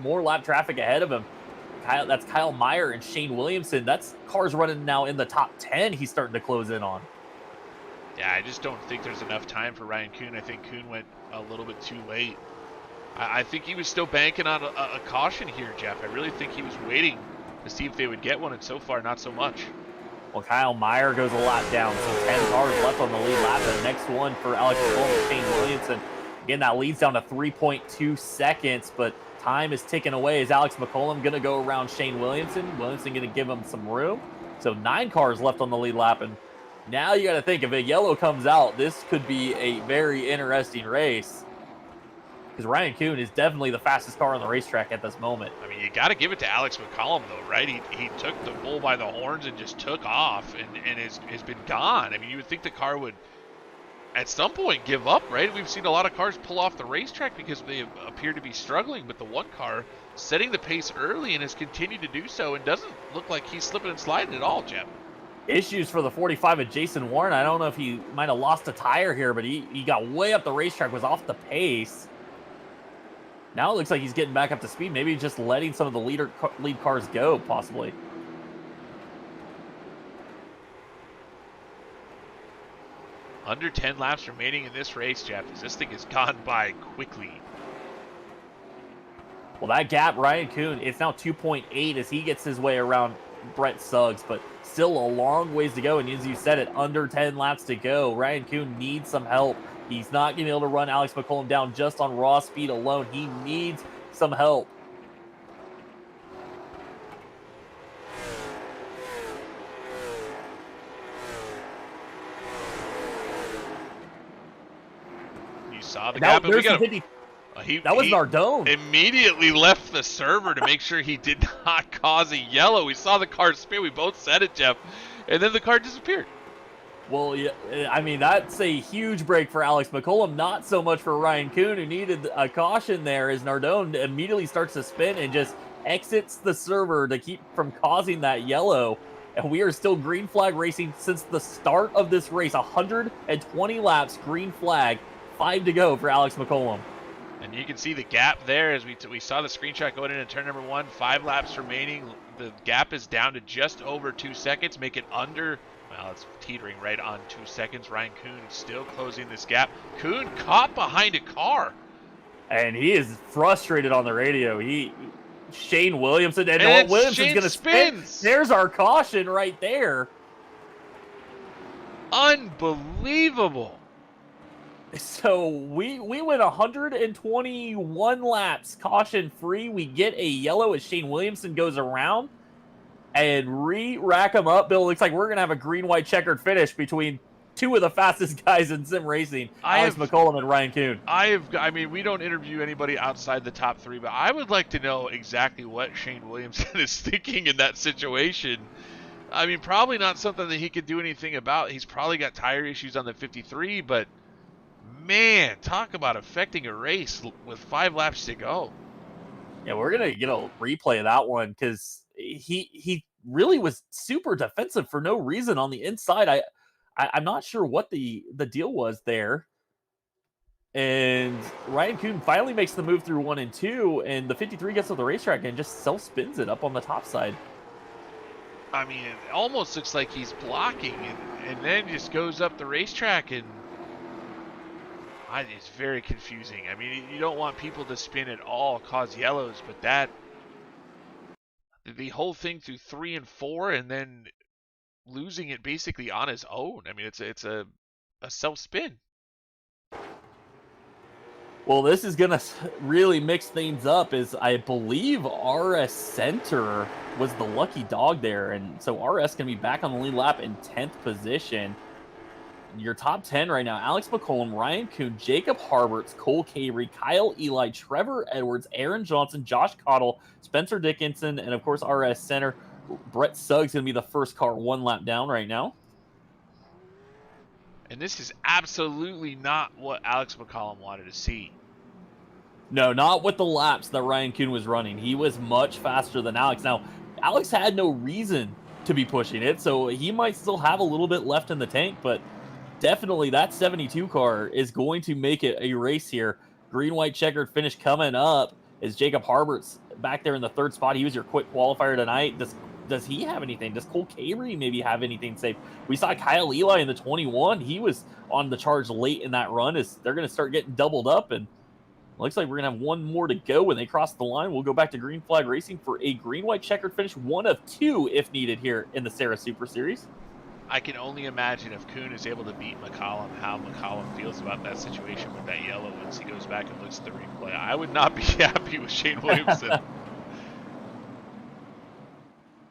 more lap traffic ahead of him. That's Kyle Meyer and Shane Williamson. That's cars running now in the top 10 he's starting to close in on. Yeah, I just don't think there's enough time for Ryan Kuhn. I think Kuhn went a little bit too late. I think he was still banking on a caution here, Jeff. I really think he was waiting to see if they would get one, and so far, not so much. Well, Kyle Meyer goes a lap down, so 10 cars left on the lead lap. The next one for Alex McCollum and Shane Williamson. Again, that leads down to 3.2 seconds, but time is ticking away. Is Alex McCollum going to go around Shane Williamson? Williamson going to give him some room? So 9 cars left on the lead lap, and now you got to think, if a yellow comes out, this could be a very interesting race. Because Ryan Kuhn is definitely the fastest car on the racetrack at this moment. I mean, you got to give it to Alex McCollum, though, right? He took the bull by the horns and just took off and has been gone. I mean, you would think the car would, at some point, give up, right? We've seen a lot of cars pull off the racetrack because they appear to be struggling, but the one car setting the pace early and has continued to do so and doesn't look like he's slipping and sliding at all, Jeff. Issues for the 45 of Jason Warren. I don't know if he might have lost a tire here, but he got way up the racetrack, was off the pace. Now it looks like he's getting back up to speed. Maybe just letting some of the lead cars go, possibly. Under 10 laps remaining in this race, Jeff, as this thing has gone by quickly. Well, that gap, Ryan Kuhn, it's now 2.8 as he gets his way around Brett Suggs, but still a long ways to go. And as you said it, under 10 laps to go. Ryan Kuhn needs some help. He's not going to be able to run Alex McCollum down just on raw speed alone. He needs some help. You saw the gap. That was Nardone. Immediately left the server to make sure he did not cause a yellow. We saw the car spin. We both said it, Jeff. And then the car disappeared. Well, yeah, I mean, that's a huge break for Alex McCollum, not so much for Ryan Kuhn, who needed a caution there as Nardone immediately starts to spin and just exits the server to keep from causing that yellow. And we are still green flag racing since the start of this race. 120 laps, green flag, 5 to go for Alex McCollum. And you can see the gap there as we saw the screenshot going into turn number 1. 5 laps remaining. The gap is down to just over 2 seconds. Make it under... Well, it's teetering right on 2 seconds. Ryan Kuhn still closing this gap. Kuhn caught behind a car. And he is frustrated on the radio. Shane Williamson, and Shane Williamson's going to spin. There's our caution right there. Unbelievable. So we went 121 laps caution free. We get a yellow as Shane Williamson goes around. And rack them up, Bill. Looks like we're going to have a green-white checkered finish between 2 of the fastest guys in sim racing, Alex McCollum and Ryan Kuhn. I mean, we don't interview anybody outside the top 3, but I would like to know exactly what Shane Williamson is thinking in that situation. I mean, probably not something that he could do anything about. He's probably got tire issues on the 53, but man, talk about affecting a race with 5 laps to go. Yeah, we're going to get a replay of that one because he really was super defensive for no reason on the inside. I'm not sure what the deal was there. And Ryan Kuhn finally makes the move through 1 and 2, and the 53 gets to the racetrack and just self-spins it up on the top side. I mean, it almost looks like he's blocking and then just goes up the racetrack, and it's very confusing. I mean, you don't want people to spin at all, cause yellows, but the whole thing through 3 and 4 and then losing it basically on his own. I mean, it's a self-spin. Well, this is going to really mix things up as I believe RS Center was the lucky dog there. And so RS can be back on the lead lap in 10th position. Your top 10 right now: Alex McCollum, Ryan Kuhn, Jacob Harberts, Cole Cavery, Kyle Eli, Trevor Edwards, Aaron Johnson, Josh Cottle, Spencer Dickinson, and of course RS Center. Brett Suggs going to be the first car 1 lap down right now. And this is absolutely not what Alex McCollum wanted to see. No, not with the laps that Ryan Kuhn was running. He was much faster than Alex. Now, Alex had no reason to be pushing it, so he might still have a little bit left in the tank, but definitely that 72 car is going to make it a race here. Green, white, checkered finish coming up is Jacob Harbert's back there in the third spot. He was your quick qualifier tonight. Does he have anything? Does Cole Cavery maybe have anything safe? We saw Kyle Eli in the 21. He was on the charge late in that run. As they're going to start getting doubled up, and looks like we're going to have one more to go when they cross the line. We'll go back to Green Flag Racing for a green, white, checkered finish, one of two if needed here in the SARA Super Series. I can only imagine if Kuhn is able to beat McCollum, how McCollum feels about that situation with that yellow once he goes back and looks at the replay. I would not be happy with Shane Williamson.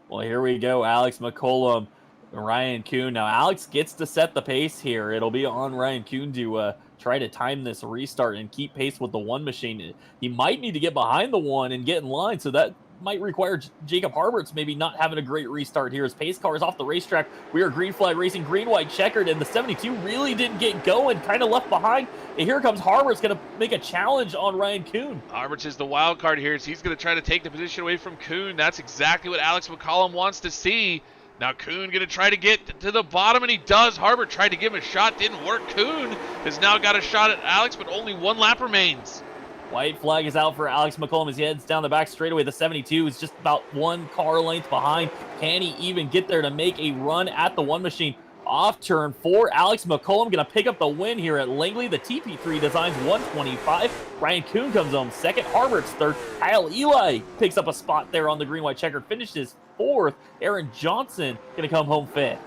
Well, here we go. Alex McCollum, Ryan Kuhn. Now, Alex gets to set the pace here. It'll be on Ryan Kuhn to try to time this restart and keep pace with the one machine. He might need to get behind the one and get in line, so that might require Jacob Harberts maybe not having a great restart here. His pace car is off the racetrack. We are Green Flag Racing, green, white, checkered, and the 72 really didn't get going, kind of left behind. And here comes Harberts, going to make a challenge on Ryan Kuhn. Harberts is the wild card here, so he's going to try to take the position away from Kuhn. That's exactly what Alex McCollum wants to see. Now Kuhn going to try to get to the bottom, and he does. Harbert tried to give him a shot, didn't work. Kuhn has now got a shot at Alex, but only one lap remains. White flag is out for Alex McCollum as he heads down the back straightaway. The 72 is just about one car length behind. Can he even get there to make a run at the one machine? Off turn 4, Alex McCollum going to pick up the win here at Langley. The TP3 designs 125. Ryan Kuhn comes home second. Harbert's third. Kyle Eli picks up a spot there on the green, white, checkered. Finishes fourth. Aaron Johnson going to come home fifth.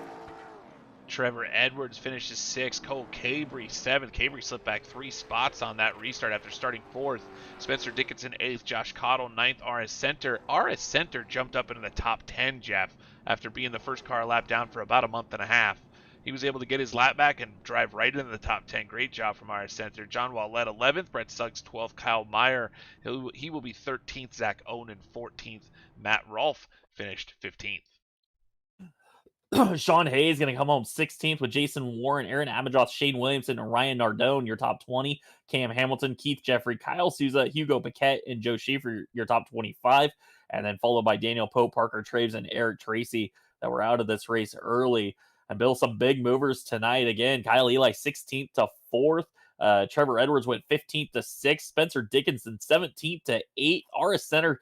Trevor Edwards finishes 6th. Cole Cavery 7th. Cavery slipped back 3 spots on that restart after starting 4th. Spencer Dickinson 8th. Josh Cottle 9th. RS Center. RS Center jumped up into the top 10, Jeff, after being the first car lap down for about a month and a half. He was able to get his lap back and drive right into the top 10. Great job from RS Center. John Wallett 11th. Brett Suggs 12th. Kyle Meyer, he will be 13th. Zach Onan 14th. Matt Rolfe finished 15th. Sean Hayes going to come home 16th with Jason Warren, Aaron Amajoth, Shane Williamson, and Ryan Nardone, your top 20. Cam Hamilton, Keith Jeffrey, Kyle Souza, Hugo Paquette, and Joe Schaefer, your top 25. And then followed by Daniel Pope, Parker Traves, and Eric Tracy that were out of this race early. And Bill, some big movers tonight. Again, Kyle Eli 16th to 4th. Trevor Edwards went 15th to 6th. Spencer Dickinson 17th to 8th. RS Center,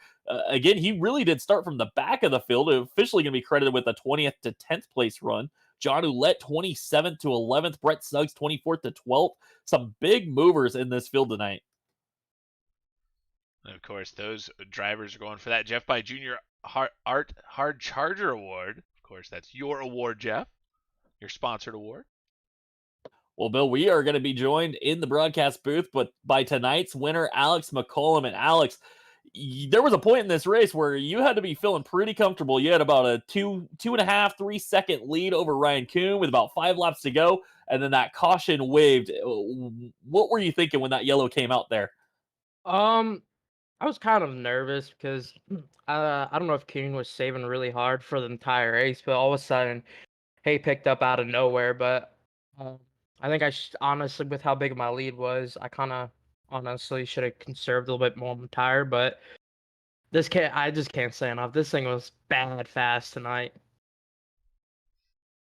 again, he really did start from the back of the field. Officially going to be credited with a 20th to 10th place run. John Ouellette 27th to 11th. Brett Suggs 24th to 12th. Some big movers in this field tonight. And of course, those drivers are going for that Jeff By Jr. Hard Charger Award. Of course, that's your award, Jeff. Your sponsored award. Well, Bill, we are going to be joined in the broadcast booth, but by tonight's winner, Alex McCollum. And Alex, there was a point in this race where you had to be feeling pretty comfortable. You had about a 2.5, 3 second lead over Ryan Kuhn with about 5 laps to go, and then that caution waved. What were you thinking when that yellow came out there? I was kind of nervous because I don't know if Kuhn was saving really hard for the entire race, but all of a sudden he picked up out of nowhere. But I think honestly, with how big my lead was, I kind of honestly should have conserved a little bit more on the tire. But I just can't say enough. This thing was bad fast tonight.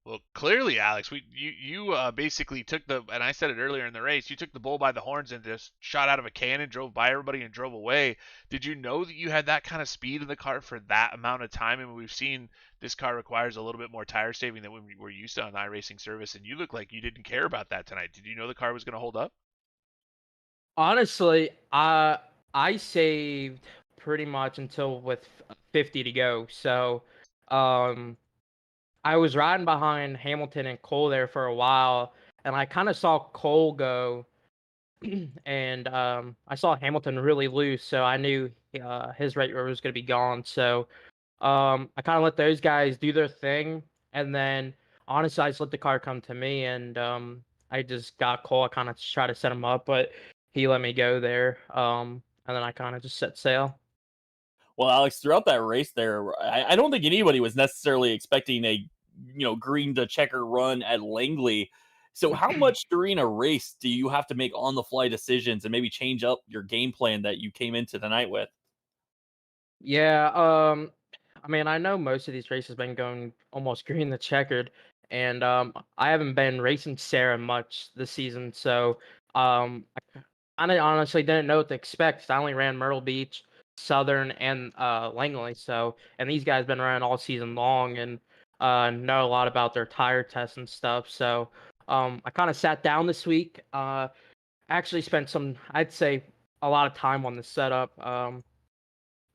Well, clearly, Alex, you basically took and I said it earlier in the race, you took the bull by the horns and just shot out of a cannon, drove by everybody and drove away. Did you know that you had that kind of speed in the car for that amount of time? And we've seen this car requires a little bit more tire saving than we were used to on iRacing service, and you look like you didn't care about that tonight. Did you know the car was going to hold up? Honestly, I saved pretty much until with 50 to go. So, I was riding behind Hamilton and Cole there for a while, and I kind of saw Cole go, and I saw Hamilton really loose, so I knew his right rear was going to be gone. So I kind of let those guys do their thing, and then honestly, I just let the car come to me, and I just got Cole. I kind of tried to set him up, but he let me go there, and then I kind of just set sail. Well, Alex, throughout that race there, I don't think anybody was necessarily expecting a green to checker run at Langley. So how much during a race do you have to make on the fly decisions and maybe change up your game plan that you came into tonight with? Yeah, I mean, I know most of these races been going almost green the checkered, and I haven't been racing Sarah much this season, so I honestly didn't know what to expect. I only ran Myrtle Beach, Southern, and Langley, so and these guys been running all season long and know a lot about their tire tests and stuff. So I kind of sat down this week. Actually spent some, I'd say, a lot of time on the setup.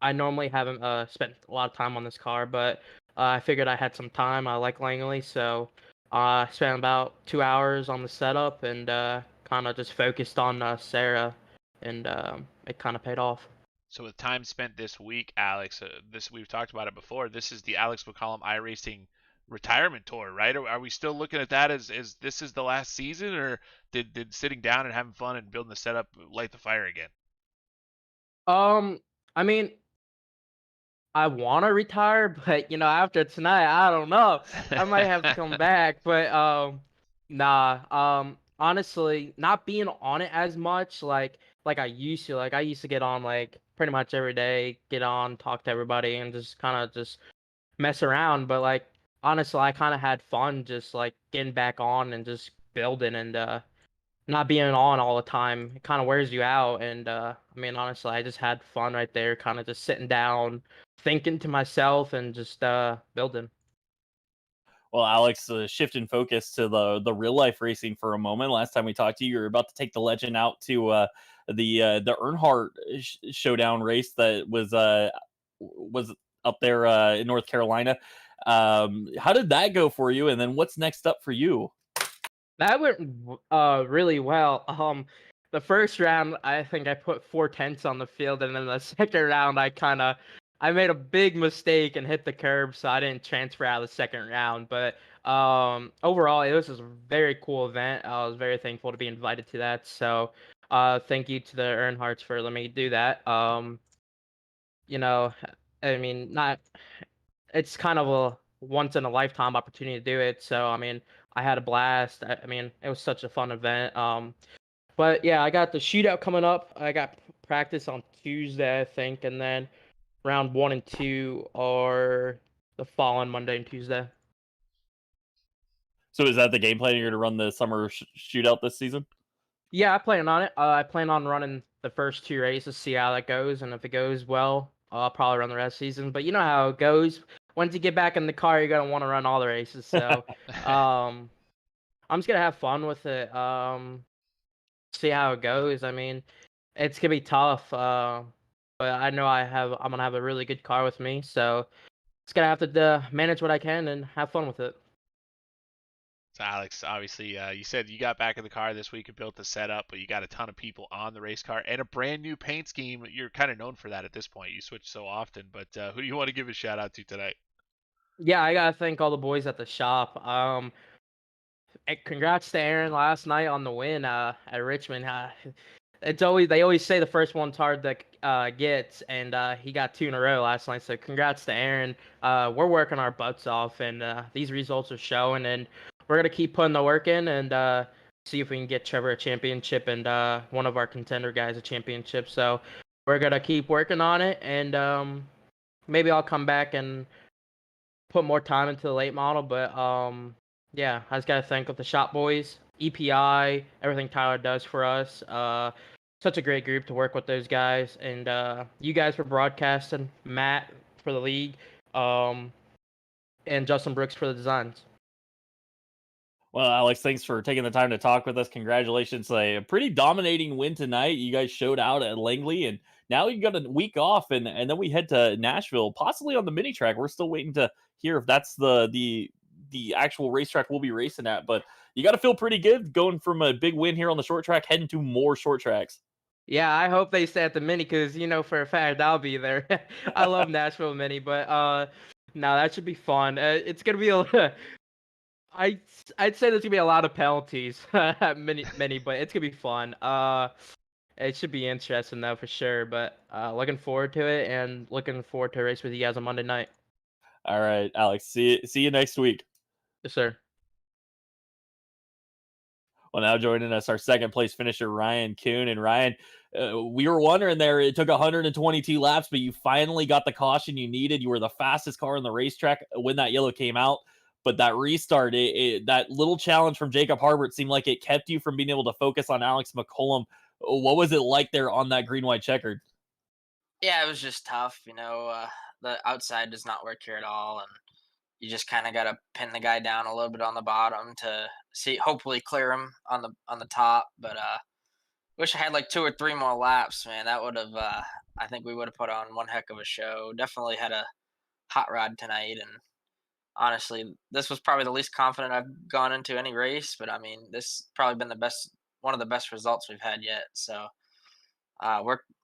I normally haven't spent a lot of time on this car, but I figured I had some time. I like Langley, so I spent about 2 hours on the setup and kind of just focused on Sarah, and it kind of paid off. So with time spent this week, Alex, this we've talked about it before. This is the Alex McCollum iRacing retirement tour, right? Are we still looking at that as this is the last season, or did sitting down and having fun and building the setup light the fire again? Um, I mean, I want to retire, but after tonight, I don't know. I might have to come back, but nah. Honestly, not being on it as much like I used to. Like I used to get on like pretty much every day, get on, talk to everybody, and just kind of just mess around. But like honestly, I kind of had fun just like getting back on and just building and not being on all the time. It kind of wears you out. And I mean, honestly, I just had fun right there, kind of just sitting down, thinking to myself, and just building. Well, Alex, shifting focus to the real life racing for a moment. Last time we talked to you, you were about to take the legend out to the Earnhardt Showdown race that was up there in North Carolina. How did that go for you? And then what's next up for you? That went really well. The first round, I think I put 4 tenths on the field, and then the second round, I made a big mistake and hit the curb, so I didn't transfer out of the second round. But overall, it was just a very cool event. I was very thankful to be invited to that. So thank you to the Earnhardts for letting me do that. You know, I mean, not it's kind of a once in a lifetime opportunity to do it. So I mean, I had a blast. I mean, it was such a fun event. But yeah, I got the shootout coming up. I got practice on Tuesday, I think, and then round 1 and 2 are the following Monday and Tuesday. So is that the game plan? You're going to run the summer shootout this season? Yeah, I plan on it. I plan on running the first 2 races, see how that goes, and if it goes well, I'll probably run the rest of the season. But you know how it goes. Once you get back in the car, you're gonna want to run all the races. So, um, I'm just gonna have fun with it. See how it goes. I mean, it's gonna be tough. But I know I'm gonna have a really good car with me, so it's gonna have to manage what I can and have fun with it. So Alex, obviously, you said you got back in the car this week and built the setup, but you got a ton of people on the race car and a brand new paint scheme. You're kind of known for that at this point. You switch so often, but who do you want to give a shout out to tonight? Yeah, I gotta thank all the boys at the shop. Congrats to Aaron last night on the win at Richmond. They always say the first one's hard to get, and he got 2 in a row last night. So congrats to Aaron. We're working our butts off, and these results are showing, and we're gonna keep putting the work in and see if we can get Trevor a championship and one of our contender guys a championship. So we're gonna keep working on it, and maybe I'll come back and put more time into the late model, but yeah, I just gotta thank the shop boys, EPI, everything Tyler does for us. Such a great group to work with those guys, and you guys for broadcasting, Matt for the league, um, and Justin Brooks for the designs. Well, Alex, thanks for taking the time to talk with us. Congratulations. A pretty dominating win tonight. You guys showed out at Langley, and now you got a week off, and then we head to Nashville, possibly on the mini track. We're still waiting to hear if that's the actual racetrack we'll be racing at. But you got to feel pretty good going from a big win here on the short track, heading to more short tracks. Yeah, I hope they stay at the mini because for a fact I'll be there. I love Nashville mini, but no, that should be fun. It's gonna be I I'd say there's gonna be a lot of penalties at many, but it's gonna be fun. It should be interesting though for sure. But looking forward to it and looking forward to a race with you guys on Monday night. All right, Alex. See you next week. Yes, sir. Well, now joining us, our second place finisher, Ryan Kuhn. And Ryan, We were wondering there. It took 122 laps, but you finally got the caution you needed. You were the fastest car on the racetrack when that yellow came out. But that restart, that little challenge from Jacob Harbert seemed like it kept you from being able to focus on Alex McCollum. What was it like there on that green white checkered? Yeah, it was just tough. The outside does not work here at all, and you just kind of got to pin the guy down a little bit on the bottom to see, hopefully clear him on the top. But wish I had like 2 or 3 more laps, man. That would have, I think we would have put on one heck of a show. Definitely had a hot rod tonight, and honestly, this was probably the least confident I've gone into any race. But I mean, this probably been the best, one of the best results we've had yet. So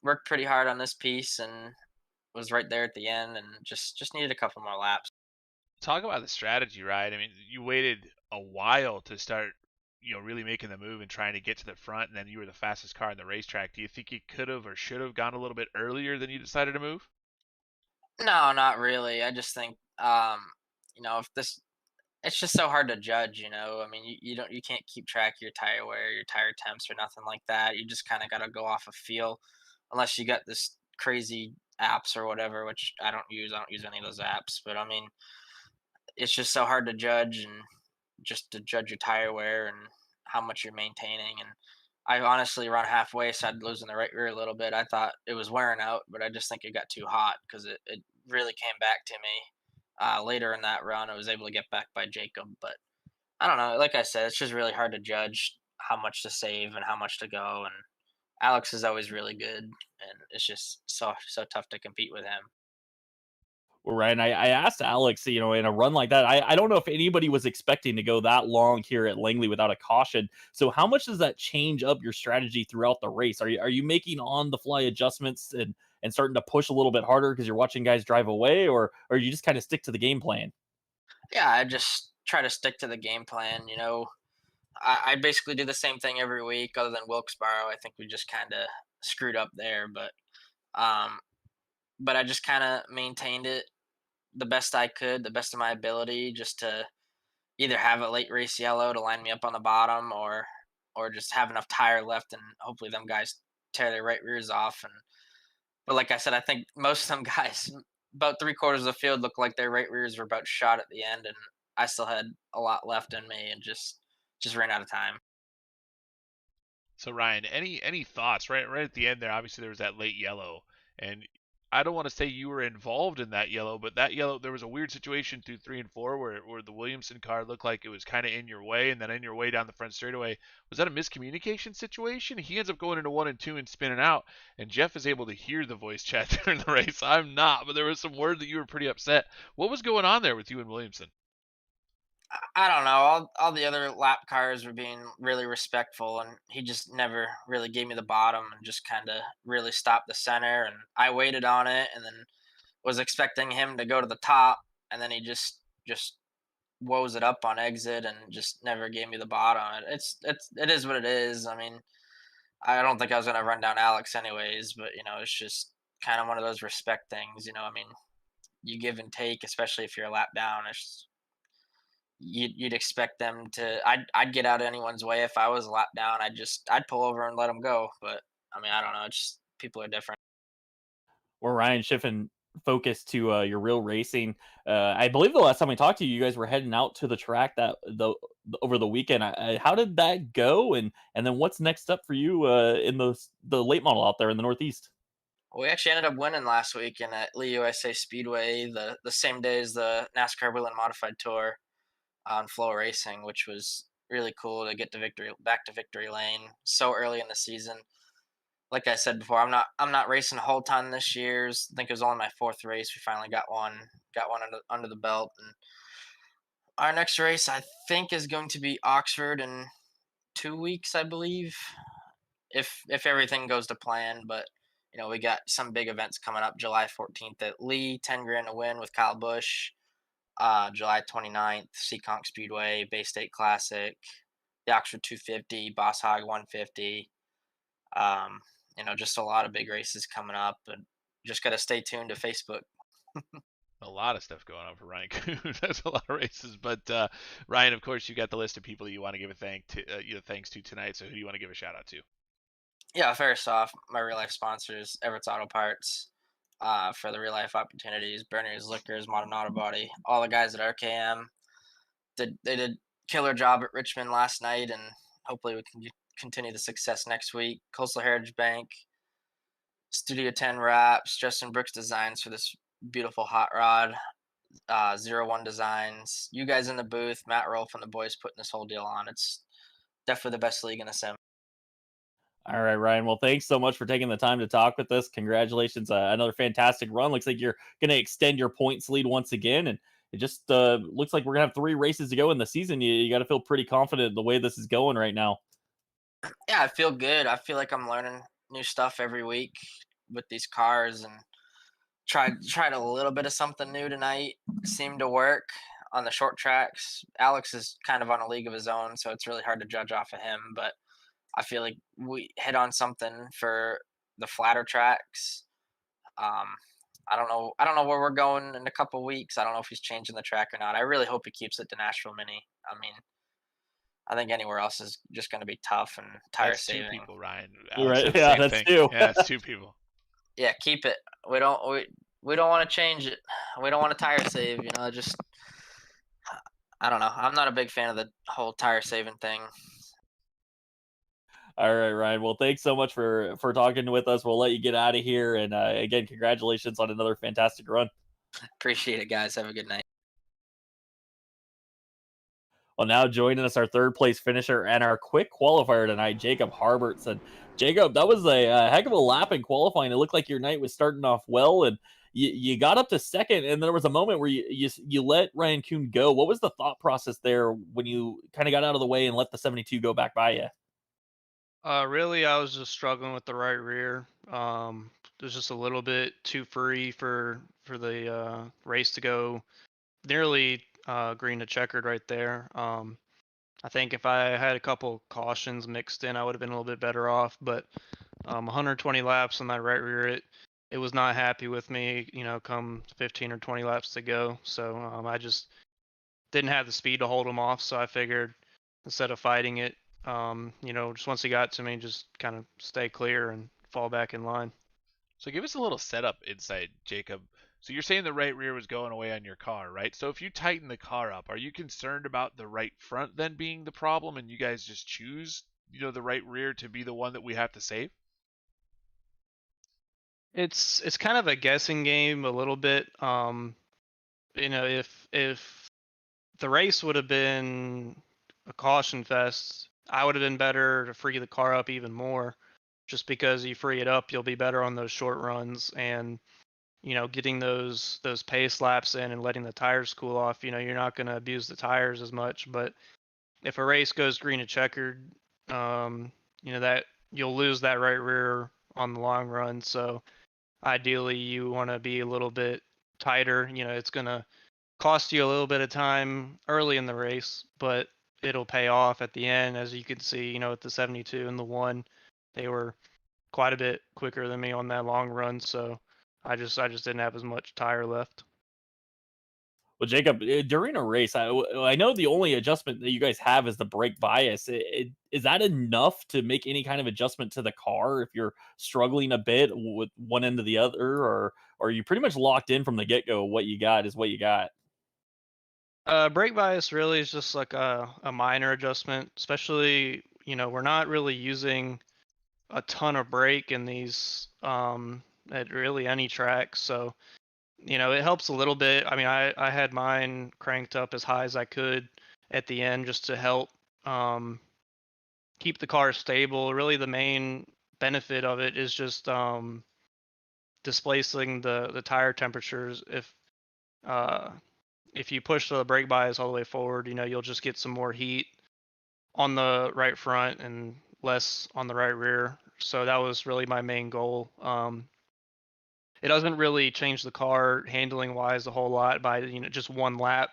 worked pretty hard on this piece, and was right there at the end, and just needed a couple more laps. Talk about the strategy, right? I mean, you waited a while to start, really making the move and trying to get to the front, and then you were the fastest car on the racetrack. Do you think you could have or should have gone a little bit earlier than you decided to move? No, not really. I just think, if this, it's just so hard to judge. I mean, you can't keep track of your tire wear, your tire temps, or nothing like that. You just kind of got to go off of feel, unless you got this crazy apps or whatever, which I don't use. I don't use any of those apps. But I mean, it's just so hard to judge, and just to judge your tire wear and how much you're maintaining. And I honestly around halfway started losing the right rear a little bit. I thought it was wearing out, but I just think it got too hot because it really came back to me later in that run. I was able to get back by Jacob, but I don't know. Like I said, it's just really hard to judge how much to save and how much to go. And Alex is always really good, and it's just so tough to compete with him. Right. And I asked Alex, in a run like that, I don't know if anybody was expecting to go that long here at Langley without a caution. So how much does that change up your strategy throughout the race? Are you making on the fly adjustments and starting to push a little bit harder because you're watching guys drive away, or you just kind of stick to the game plan? Yeah, I just try to stick to the game plan. I basically do the same thing every week, other than Wilkesboro. I think we just kind of screwed up there, um, but I just kind of maintained it the best I could, the best of my ability, just to either have a late race yellow to line me up on the bottom, or just have enough tire left, and hopefully them guys tear their right rears off. And but like I said, I think most of them guys, about 3 quarters of the field, looked like their right rears were about shot at the end, and I still had a lot left in me, and just ran out of time. So Ryan, any thoughts? Right at the end there, obviously there was that late yellow, and I don't want to say you were involved in that yellow, but that yellow, there was a weird situation through 3 and 4 where the Williamson car looked like it was kind of in your way, and then in your way down the front straightaway. Was that a miscommunication situation? He ends up going into 1 and 2 and spinning out, and Jeff is able to hear the voice chat during the race. I'm not, but there was some word that you were pretty upset. What was going on there with you and Williamson? I don't know. All the other lap cars were being really respectful, and he just never really gave me the bottom, and just kind of really stopped the center. And I waited on it, and then was expecting him to go to the top, and then he just woes it up on exit, and just never gave me the bottom. It is what it is. I mean, I don't think I was gonna run down Alex anyways, but it's just kind of one of those respect things. I mean, you give and take, especially if you're a lap down. You'd expect them to. I'd get out of anyone's way if I was a lap down. I'd pull over and let them go. But I mean, I don't know. It's just people are different. Or Ryan, shifting focus to your real racing. I believe the last time we talked to you, you guys were heading out to the track over the weekend. How did that go? And then what's next up for you in the late model out there in the Northeast? We actually ended up winning last weekend at Lee USA Speedway, the same day as the NASCAR Whelen Modified Tour on Flow Racing, which was really cool to get to victory lane so early in the season. Like I said before, I'm not racing a whole ton this year. I think it was only my fourth race. We finally got one under the belt, and our next race I think is going to be Oxford in 2 weeks, I believe, if everything goes to plan. But we got some big events coming up. July 14th at Lee, 10 grand to win with Kyle Busch. July 29th, Seekonk Speedway, Bay State Classic, the Oxford 250, Boss Hog 150. Um, just a lot of big races coming up, and just got to stay tuned to Facebook. A lot of stuff going on for Ryan Coons. That's a lot of races. But Ryan, of course, you got the list of people that you want to give a thanks to tonight. So who do you want to give a shout out to? Yeah, first off, my real life sponsors, Everett's Auto Parts, for the real life opportunities, Berners Liquors, Modern Auto Body, all the guys at RKM did killer job at Richmond last night, and hopefully we can continue the success next week. Coastal Heritage Bank, Studio 10 Wraps, Justin Brooks Designs for this beautiful hot rod, 01 Designs, you guys in the booth, Matt Rolfe and the boys putting this whole deal on. It's definitely the best league in the sim. All right, Ryan. Well, thanks so much for taking the time to talk with us. Congratulations. Another fantastic run. Looks like you're going to extend your points lead once again. And it just looks like we're going to have 3 races to go in the season. You got to feel pretty confident in the way this is going right now. Yeah, I feel good. I feel like I'm learning new stuff every week with these cars, and tried a little bit of something new tonight. Seemed to work on the short tracks. Alex is kind of on a league of his own, so it's really hard to judge off of him. But I feel like we hit on something for the flatter tracks. Um, I don't know. I don't know where we're going in a couple weeks. I don't know if he's changing the track or not. I really hope he keeps it to Nashville Mini. I mean, I think anywhere else is just going to be tough and tire That's 2 saving. people, Ryan. You're Alex right. said the Yeah, same that's thing. 2. Yeah, it's 2 people. Yeah, keep it. We don't want to change it. We don't want to tire save. You know, just I don't know. I'm not a big fan of the whole tire saving thing. All right, Ryan. Well, thanks so much for talking with us. We'll let you get out of here. And again, congratulations on another fantastic run. Appreciate it, guys. Have a good night. Well, now joining us, our 3rd place finisher and our quick qualifier tonight, Jacob Harbertson. Jacob, that was a heck of a lap in qualifying. It looked like your night was starting off well, and you got up to 2nd, and there was a moment where you let Ryan Kuhn go. What was the thought process there when you kind of got out of the way and let the 72 go back by you? Really, I was just struggling with the right rear. It was just a little bit too free for the race to go nearly green to checkered right there. I think if I had a couple cautions mixed in, I would have been a little bit better off. But 120 laps on that right rear, it was not happy with me. Come 15 or 20 laps to go, so I just didn't have the speed to hold him off. So I figured instead of fighting it, just once he got to me, just kind of stay clear and fall back in line. So give us a little setup insight, Jacob. So you're saying the right rear was going away on your car, right? So if you tighten the car up, are you concerned about the right front then being the problem, and you guys just choose, the right rear to be the one that we have to save? It's kind of a guessing game a little bit. If the race would have been a caution fest, I would have been better to free the car up even more. Just because you free it up, you'll be better on those short runs, and getting those pace laps in and letting the tires cool off. You're not going to abuse the tires as much. But if a race goes green to checkered, that you'll lose that right rear on the long run. So ideally, you want to be a little bit tighter. It's going to cost you a little bit of time early in the race, but it'll pay off at the end. As you can see, with the 72 and the 1, they were quite a bit quicker than me on that long run. So I just didn't have as much tire left. Well, Jacob, during a race, I know the only adjustment that you guys have is the brake bias. Is that enough to make any kind of adjustment to the car if you're struggling a bit with one end to the other, or are you pretty much locked in from the get go? What you got is what you got. Brake bias really is just like a minor adjustment, especially, we're not really using a ton of brake in these at really any track. So, it helps a little bit. I mean, I had mine cranked up as high as I could at the end just to help keep the car stable. Really, the main benefit of it is just displacing the tire temperatures. Uh, if you push the brake bias all the way forward, you'll just get some more heat on the right front and less on the right rear. So that was really my main goal. It doesn't really change the car handling wise a whole lot by just one lap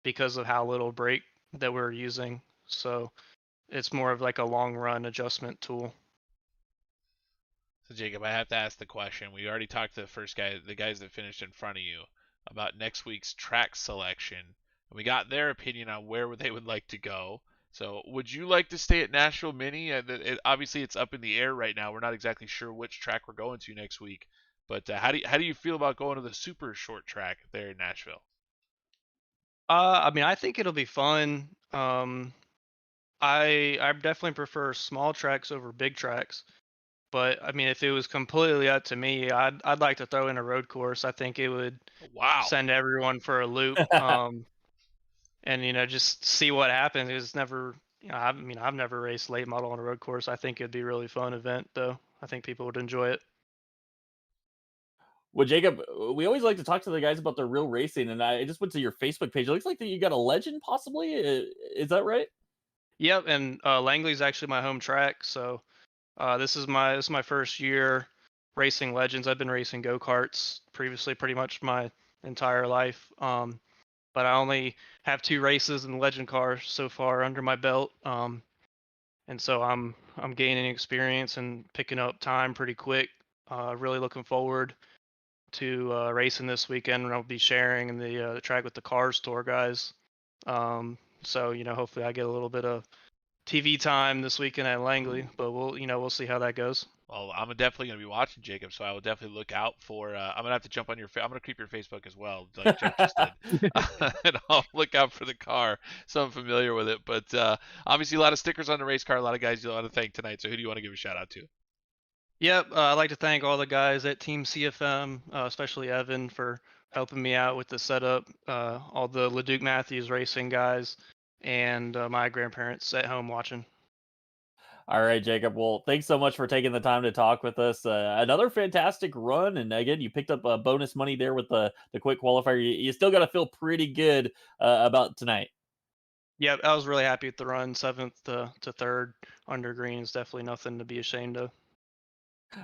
because of how little brake that we're using. So it's more of like a long run adjustment tool. So Jacob, I have to ask the question. We already talked to the guys that finished in front of you, about next week's track selection. And we got their opinion on where they would like to go. So would you like to stay at Nashville Mini? Obviously, it's up in the air right now. We're not exactly sure which track we're going to next week. But how do you feel about going to the super short track there in Nashville? I mean, I think it'll be fun. I definitely prefer small tracks over big tracks. But I mean, if it was completely up to me, I'd like to throw in a road course. I think it would Wow. send everyone for a loop. And just see what happens. It's never, I mean, I've never raced late model on a road course. I think it'd be a really fun event, though. I think people would enjoy it. Well, Jacob, we always like to talk to the guys about their real racing, and I just went to your Facebook page. It looks like that you got a legend, possibly. Is that right? Yep, and Langley's actually my home track, so this is my first year racing legends. I've been racing go-karts previously pretty much my entire life, but I only have 2 races in the legend car so far under my belt, and so I'm gaining experience and picking up time pretty quick. Really looking forward to racing this weekend, and I'll be sharing in the track with the Cars Tour guys. So hopefully I get a little bit of TV time this weekend at Langley, but we'll see how that goes. Well, I'm definitely going to be watching, Jacob, so I will definitely look out for. I'm going to have to jump on I'm going to keep your Facebook as well, like Jeff just did. And I'll look out for the car, so I'm familiar with it. But obviously, a lot of stickers on the race car, a lot of guys you want to thank tonight. So who do you want to give a shout out to? Yep, I'd like to thank all the guys at Team CFM, especially Evan, for helping me out with the setup, all the LeDuc Matthews racing guys, and my grandparents at home watching. All right, Jacob. Well, thanks so much for taking the time to talk with us. Another fantastic run, and again, you picked up bonus money there with the quick qualifier. You still got to feel pretty good about tonight. Yeah, I was really happy with the run. 7th to 3rd under green is definitely nothing to be ashamed of.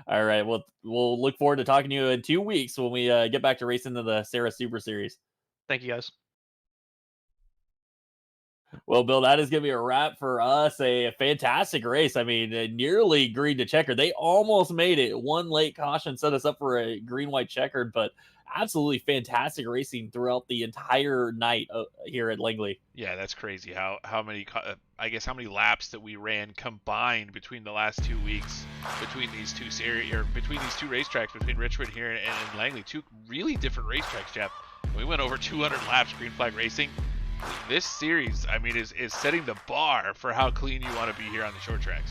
All right. Well, we'll look forward to talking to you in 2 weeks when we get back to racing to the SARA Super Series. Thank you, guys. Well, Bill, that is going to be a wrap for us. A fantastic race. I mean, nearly green to checker. They almost made it. One late caution set us up for a green-white checkered, but absolutely fantastic racing throughout the entire night here at Langley. Yeah, that's crazy. How many how many laps that we ran combined between the last 2 weeks between these two series or between these two racetracks between Richmond here and Langley. 2 really different racetracks, Jeff. We went over 200 laps green flag racing. This series, I mean, is setting the bar for how clean you want to be here on the short tracks.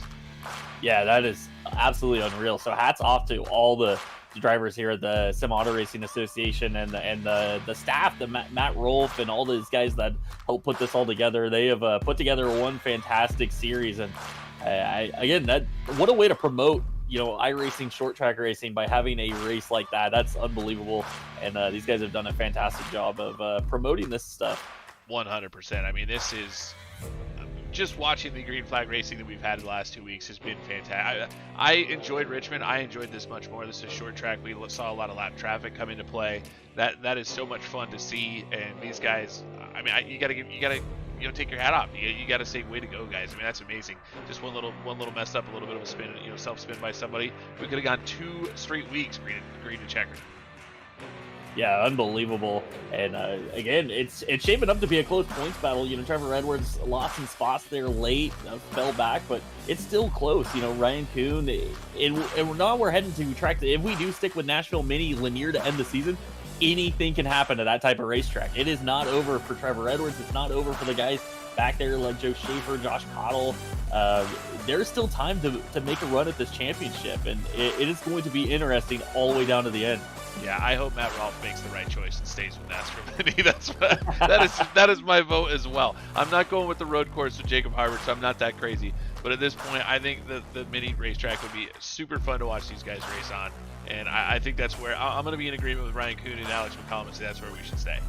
Yeah, that is absolutely unreal. So hats off to all the drivers here at the Sim Auto Racing Association and the staff, the Matt Rolfe and all these guys that helped put this all together. They have put together one fantastic series, and what a way to promote iRacing short track racing by having a race like that. That's unbelievable, and these guys have done a fantastic job of promoting this stuff. 100%. I mean, this is just watching the green flag racing that we've had the last 2 weeks has been fantastic. I enjoyed Richmond. I enjoyed this much more. This is a short track. We saw a lot of lap traffic come into play. That is so much fun to see. And these guys, I mean, you gotta take your hat off. You gotta say, way to go, guys. I mean, that's amazing. Just one little messed up, a little bit of a spin, self spin by somebody. We could have gone 2 straight weeks green to checker. Yeah, unbelievable. And again, it's shaping up to be a close points battle. Trevor Edwards lost some spots there late, fell back, but it's still close. Ryan Kuhn, and now we're heading to track. If we do stick with Nashville Mini linear to end the season, anything can happen to that type of racetrack. It is not over for Trevor Edwards. It's not over for the guys back there like Joe Schaefer, Josh Cottle. There's still time to make a run at this championship, and it is going to be interesting all the way down to the end. Yeah, I hope Matt Rolfe makes the right choice and stays with NASCAR Mini. That is my vote as well. I'm not going with the road course with Jacob Harvard, so I'm not that crazy. But at this point, I think the mini racetrack would be super fun to watch these guys race on. And I think that's where I'm going to be in agreement with Ryan Kuhn and Alex McCollum and say that's where we should stay.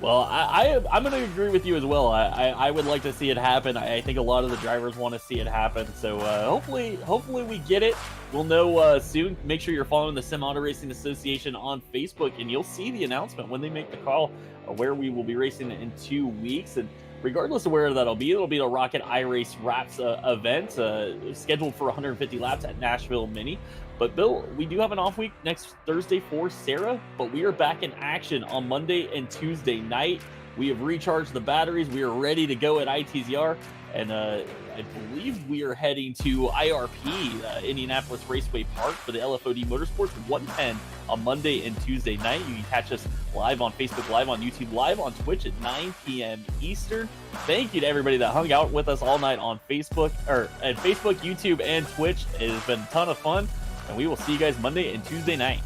Well, I'm going to agree with you as well. I would like to see it happen. I think a lot of the drivers want to see it happen. So hopefully we get it. We'll know soon. Make sure you're following the Sim Auto Racing Association on Facebook, and you'll see the announcement when they make the call where we will be racing in 2 weeks. And regardless of where it'll be the Rocket iRace Wraps event scheduled for 150 laps at Nashville Mini. But Bill, we do have an off week next Thursday for SARA, but we are back in action on Monday and Tuesday night. We have recharged the batteries. We are ready to go at ITZR. And I believe we are heading to IRP, Indianapolis Raceway Park, for the LFOD Motorsports 110 on Monday and Tuesday night. You can catch us live on Facebook, live on YouTube, live on Twitch at 9 p.m. Eastern. Thank you to everybody that hung out with us all night on Facebook, YouTube, and Twitch. It has been a ton of fun, and we will see you guys Monday and Tuesday night.